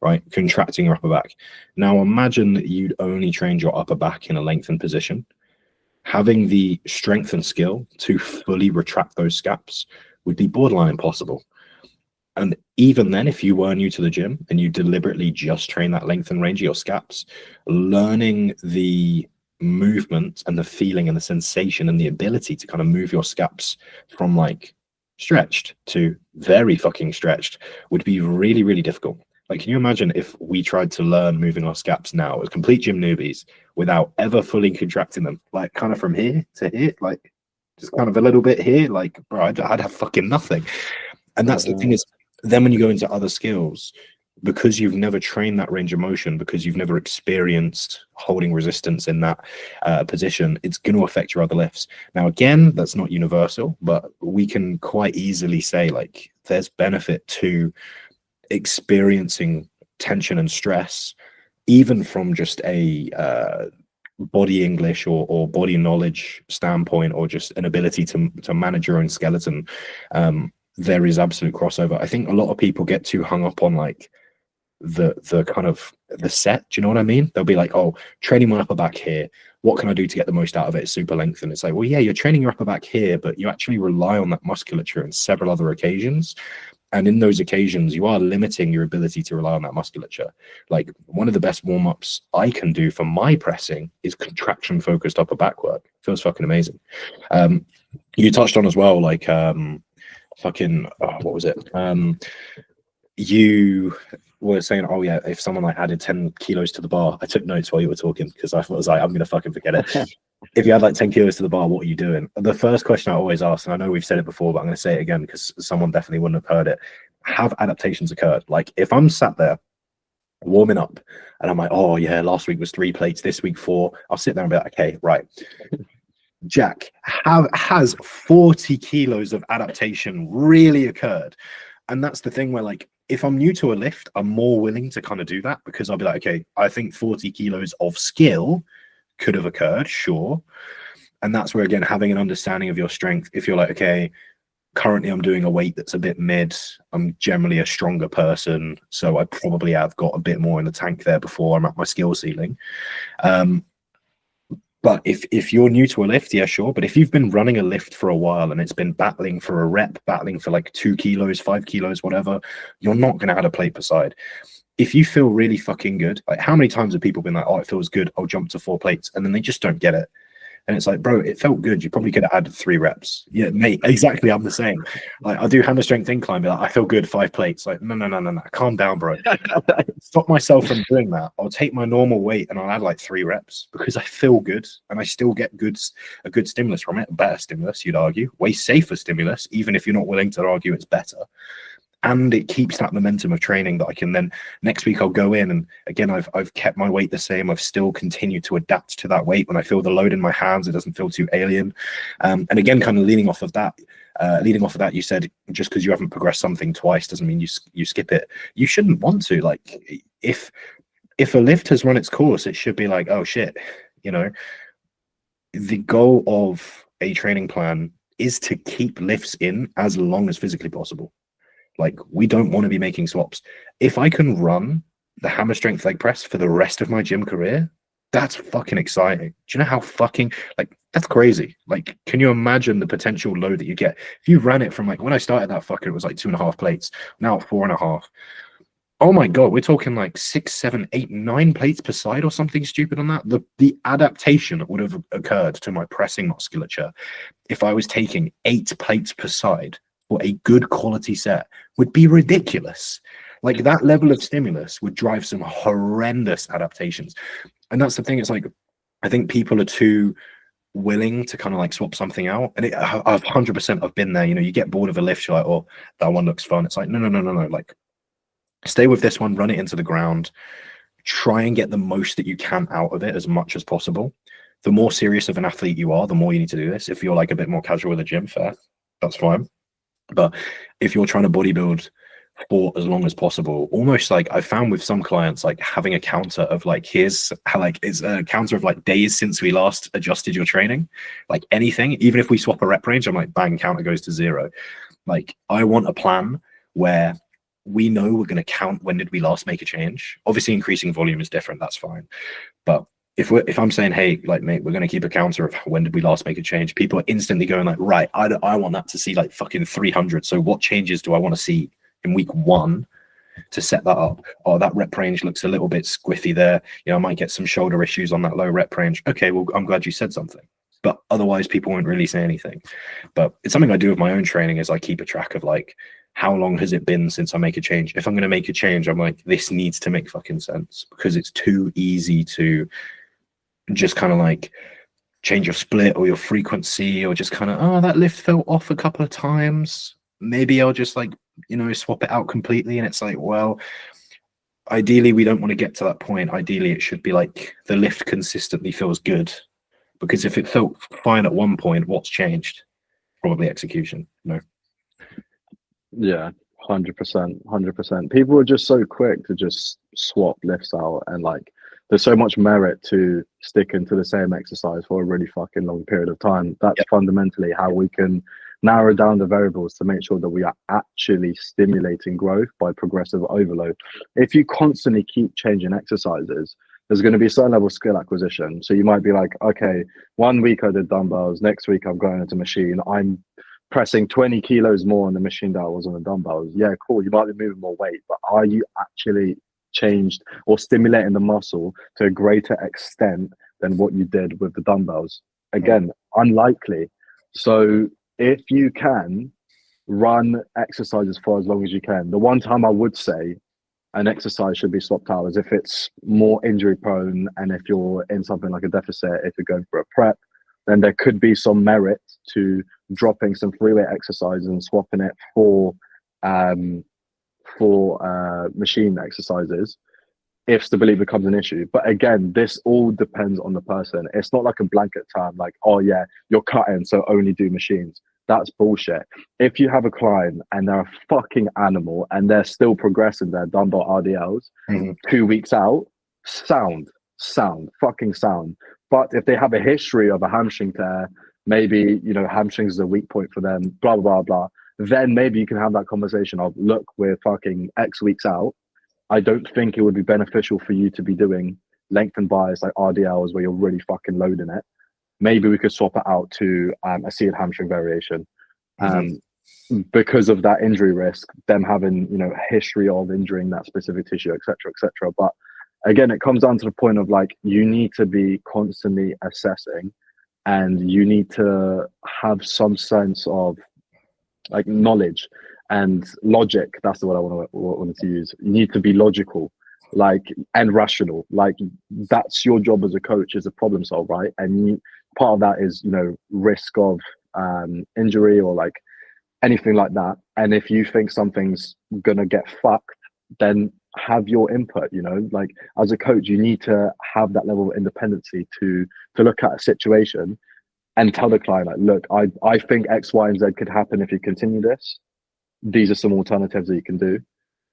Right, contracting your upper back. Now imagine that you'd only trained your upper back in a lengthened position. Having the strength and skill to fully retract those scaps would be borderline impossible. And even then, if you were new to the gym and you deliberately just train that length and range of your scaps, learning the movement and the feeling and the sensation and the ability to kind of move your scaps from like stretched to very fucking stretched would be really, really difficult. Like, can you imagine if we tried to learn moving our scaps now as complete gym newbies without ever fully contracting them, like kind of from here to here, like just kind of a little bit here, like, bro, I'd have fucking nothing. And that's the thing is, then when you go into other skills, because you've never trained that range of motion, because you've never experienced holding resistance in that position, it's going to affect your other lifts. Now, again, that's not universal, but we can quite easily say like there's benefit to experiencing tension and stress, even from just a body English or body knowledge standpoint, or just an ability to manage your own skeleton. There is absolute crossover. I think a lot of people get too hung up on like the kind of the set. Do you know what I mean? They'll be like, oh, training my upper back here, what can I do to get the most out of it? It's super length. And it's like, well, yeah, you're training your upper back here, but you actually rely on that musculature in several other occasions. And in those occasions, you are limiting your ability to rely on that musculature. Like one of the best warm-ups I can do for my pressing is contraction-focused upper back work. It feels fucking amazing. You touched on as well, like what was it? You were saying, oh yeah, if someone like added 10 kilos to the bar, I took notes while you were talking because I was like, I'm gonna fucking forget it. If you had like 10 kilos to the bar, what are you doing? The first question I always ask, and I know we've said it before, but I'm going to say it again because someone definitely wouldn't have heard it. Have adaptations occurred? Like if I'm sat there warming up and I'm like, oh yeah, last week was 3 plates, this week 4, I'll sit there and be like, okay, right. Jack, has 40 kilos of adaptation really occurred? And that's the thing where like, if I'm new to a lift, I'm more willing to kind of do that because I'll be like, okay, I think 40 kilos of skill could have occurred, sure. And that's where, again, having an understanding of your strength, if you're like, okay, currently I'm doing a weight that's a bit mid, I'm generally a stronger person, so I probably have got a bit more in the tank there before I'm at my skill ceiling. But if you're new to a lift, yeah, sure. But if you've been running a lift for a while and it's been battling for a rep, battling for like 2 kilos, 5 kilos, whatever, you're not going to add a plate per side. If you feel really fucking good, like how many times have people been like, oh, it feels good, I'll jump to 4 plates, and then they just don't get it. And it's like, bro, it felt good. You probably could have added 3 reps. Yeah, mate, exactly. I'm the same. Like, I do hammer strength incline, be like, I feel good, 5 plates. Like, no. Calm down, bro. Stop myself from doing that. I'll take my normal weight and I'll add like 3 reps because I feel good and I still get a good stimulus from it. A better stimulus, you'd argue. Way safer stimulus, even if you're not willing to argue it's better. And it keeps that momentum of training that I can then next week I'll go in and again I've kept my weight the same. I've still continued to adapt to that weight. When I feel the load in my hands, it doesn't feel too alien. And again, kind of leading off of that, you said just because you haven't progressed something twice doesn't mean you skip it. You shouldn't want to. Like if a lift has run its course, it should be like, oh shit, you know. The goal of a training plan is to keep lifts in as long as physically possible. Like, we don't want to be making swaps. If I can run the hammer strength leg press for the rest of my gym career, that's fucking exciting. Do you know how fucking, like, that's crazy. Like, can you imagine the potential load that you get? If you ran it from, like, when I started that fucker, it was like 2.5 plates. Now 4.5. Oh my God, we're talking like 6, 7, 8, 9 plates per side or something stupid on that. The adaptation that would have occurred to my pressing musculature if I was taking 8 plates per side for a good quality set would be ridiculous. Like, that level of stimulus would drive some horrendous adaptations. And that's the thing. It's like, I think people are too willing to kind of like swap something out. And I've 100% I've been there. You know, you get bored of a lift, you're like, oh, that one looks fun. It's like, no. Like, stay with this one, run it into the ground, try and get the most that you can out of it as much as possible. The more serious of an athlete you are, the more you need to do this. If you're like a bit more casual with the gym, fair, that's fine. But if you're trying to bodybuild for as long as possible, almost like I found with some clients, like having a counter of like, here's how, like, it's a counter of like days since we last adjusted your training, like anything, even if we swap a rep range, I'm like, bang, counter goes to 0. Like, I want a plan where we know we're going to count when did we last make a change. Obviously, increasing volume is different. That's fine. But if I'm saying, hey, like, mate, we're going to keep a counter of when did we last make a change, people are instantly going like, right, I want that to see like fucking 300. So what changes do I want to see in week 1 to set that up? Oh, that rep range looks a little bit squiffy there. You know, I might get some shoulder issues on that low rep range. Okay, well, I'm glad you said something. But otherwise, people won't really say anything. But it's something I do with my own training is I keep a track of like, how long has it been since I make a change? If I'm going to make a change, I'm like, this needs to make fucking sense, because it's too easy to just kind of like change your split or your frequency, or just kind of, oh, that lift fell off a couple of times. Maybe I'll just like, you know, swap it out completely. And it's like, well, ideally, we don't want to get to that point. Ideally, it should be like the lift consistently feels good, because if it felt fine at one point, what's changed? Probably execution. No. Yeah, 100%. People are just so quick to just swap lifts out, and like, there's so much merit to sticking to the same exercise for a really fucking long period of time. That's fundamentally how we can narrow down the variables to make sure that we are actually stimulating growth by progressive overload. If you constantly keep changing exercises, there's going to be a certain level of skill acquisition. So you might be like, okay, 1 week I did dumbbells, next week I'm going into machine, I'm pressing 20 kilos more on the machine that I was on the dumbbells. Yeah, cool, you might be moving more weight, but are you actually changed or stimulating the muscle to a greater extent than what you did with the dumbbells? Again, unlikely. So if you can run exercises for as long as you can, the one time I would say an exercise should be swapped out is if it's more injury prone, and if you're in something like a deficit, if you're going for a prep, then there could be some merit to dropping some free weight exercises and swapping it for machine exercises if stability becomes an issue. But again, this all depends on the person. It's not like a blanket term like, oh yeah, you're cutting, so only do machines. That's bullshit. If you have a client and they're a fucking animal and they're still progressing their dumbbell RDLs 2 weeks out, fucking sound. But if they have a history of a hamstring tear, maybe, you know, hamstrings is a weak point for them, blah, blah, blah, then maybe you can have that conversation of, look, we're fucking X weeks out. I don't think it would be beneficial for you to be doing lengthened bias like RDLs where you're really fucking loading it. Maybe we could swap it out to a seated hamstring variation. Because of that injury risk, them having, you know, a history of injuring that specific tissue, etc., etc. But again, it comes down to the point of like, you need to be constantly assessing and you need to have some sense of like knowledge and logic. That's the word I wanted to use. You need to be logical, like, and rational. Like, that's your job as a coach, is a problem solve, right? And part of that is, you know, risk of injury or like anything like that. And if you think something's gonna get fucked, then have your input. You know, like, as a coach, you need to have that level of independency to look at a situation and tell the client, like, look, I think X, Y, and Z could happen if you continue this. These are some alternatives that you can do,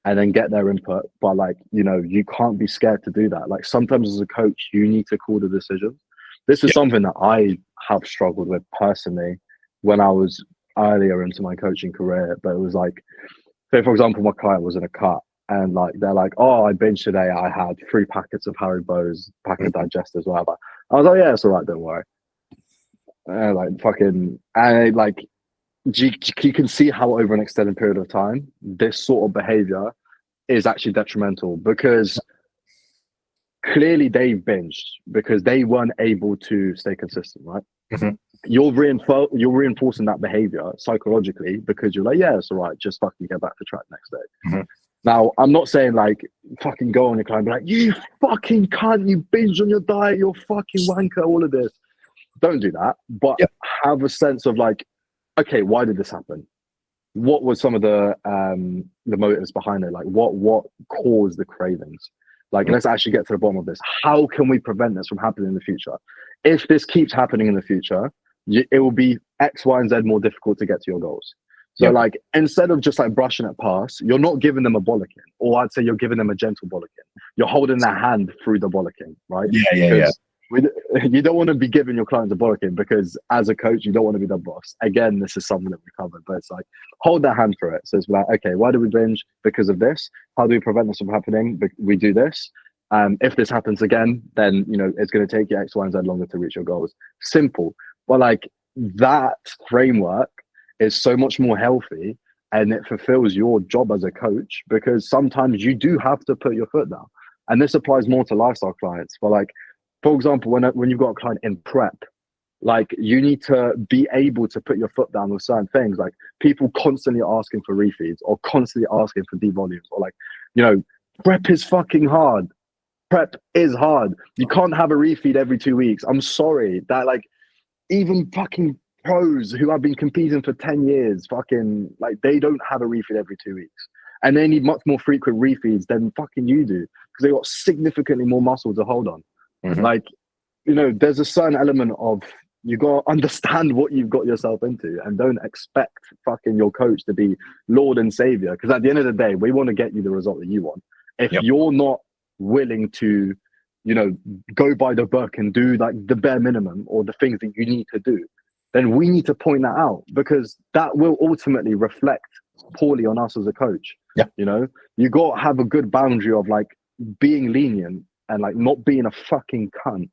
and then get their input. But like, you know, you can't be scared to do that. Like, sometimes as a coach, you need to call the decision. This is something that I have struggled with personally when I was earlier into my coaching career. But it was like, say for example, my client was in a cut, and like, they're like, oh, I binged today. I had 3 packets of Haribo's, pack of digesters, whatever. I was like, yeah, it's all right, don't worry. Like, fucking, and like, you can see how over an extended period of time, this sort of behavior is actually detrimental, because clearly they've binged because they weren't able to stay consistent, right? Mhm. You're reinforcing that behavior psychologically, because you're like, yeah, it's all right, just fucking get back to track next day. Mhm. Now, I'm not saying like fucking go on your client and be like, you fucking cunt, you binge on your diet, you're fucking wanker, all of this. Don't do that, but have a sense of like, okay, why did this happen? What was some of the motives behind it? Like, what caused the cravings? Like, let's actually get to the bottom of this. How can we prevent this from happening in the future? If this keeps happening in the future, it will be X, Y, and Z more difficult to get to your goals. So like, instead of just like brushing it past, you're not giving them a bollocking, or I'd say you're giving them a gentle bollocking. You're holding their hand through the bollocking, right? Yeah. You don't want to be giving your clients a bollocking, because as a coach, you don't want to be the boss. Again, this is something that we covered, but it's like, hold their hand through it. So it's like, okay, why do we binge? Because of this. How do we prevent this from happening? We do this. If this happens again, then, you know, it's going to take you X, Y, and Z longer to reach your goals. Simple. But like, that framework is so much more healthy, and it fulfills your job as a coach, because sometimes you do have to put your foot down. And this applies more to lifestyle clients. But like, for example, when you've got a client in prep, like, you need to be able to put your foot down with certain things. Like, people constantly asking for refeeds, or constantly asking for devolumes, or like, you know, prep is fucking hard. Prep is hard. You can't have a refeed every 2 weeks. I'm sorry. That, like, even fucking pros who have been competing for 10 years, fucking, like, they don't have a refeed every 2 weeks. And they need much more frequent refeeds than fucking you do, because they got significantly more muscle to hold on. Like, you know, there's a certain element of, you got to understand what you've got yourself into, and don't expect fucking your coach to be Lord and Savior. Because at the end of the day, we want to get you the result that you want. If you're not willing to, you know, go by the book and do like the bare minimum, or the things that you need to do, then we need to point that out, because that will ultimately reflect poorly on us as a coach. You know, you got to have a good boundary of like being lenient and like not being a fucking cunt,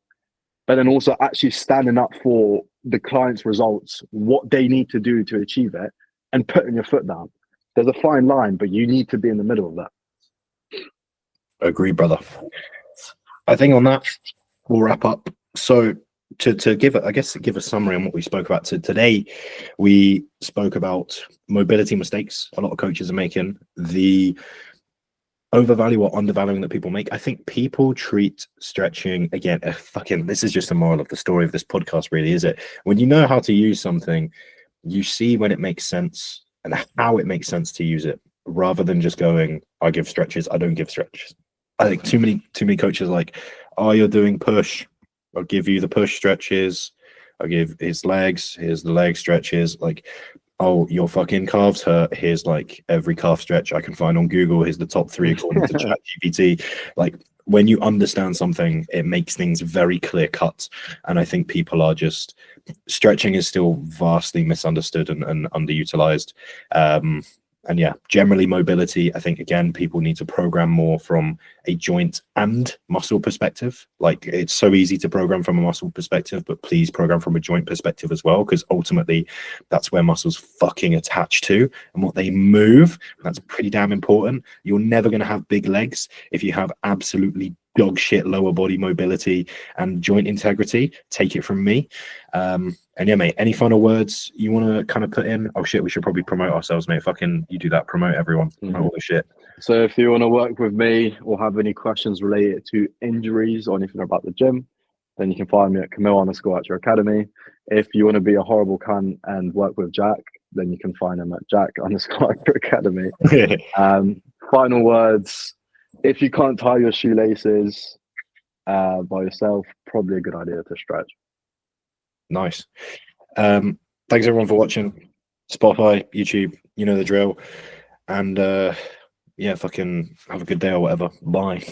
but then also actually standing up for the client's results, what they need to do to achieve it, and putting your foot down. There's a fine line, but you need to be in the middle of that. Agree, brother. I think on that, we'll wrap up. So to give a summary on what we spoke about today, we spoke about mobility mistakes a lot of coaches are making, the overvalue or undervaluing that people make. I think people treat stretching, again, this is just the moral of the story of this podcast, really, is it? When you know how to use something, you see when it makes sense and how it makes sense to use it, rather than just going, I give stretches, I don't give stretches. I think too many coaches are like, oh, you're doing push, I'll give you the push stretches, I'll give his legs, here's the leg stretches. Like, oh, your fucking calves hurt, here's like every calf stretch I can find on Google, here's the top 3 according to ChatGPT. Like, when you understand something, it makes things very clear cut. And I think people are just, stretching is still vastly misunderstood and underutilized. And yeah, generally mobility, I think, again, people need to program more from a joint and muscle perspective. Like, it's so easy to program from a muscle perspective, but please program from a joint perspective as well, because ultimately that's where muscles fucking attach to and what they move. That's pretty damn important. You're never going to have big legs if you have absolutely dog shit lower body mobility and joint integrity, take it from me. And yeah, mate, any final words you want to kind of put in? Oh shit, we should probably promote ourselves, mate. Fucking you do that, promote everyone, promote all the shit. So if you want to work with me or have any questions related to injuries or anything about the gym, then you can find me at Camille_at_your academy. If you want to be a horrible cunt and work with Jack, then you can find him at Jack_at_your academy. Final words: if you can't tie your shoelaces by yourself, probably a good idea to stretch. Nice. Thanks everyone for watching. Spotify, YouTube, you know the drill. And yeah, fucking have a good day or whatever. Bye.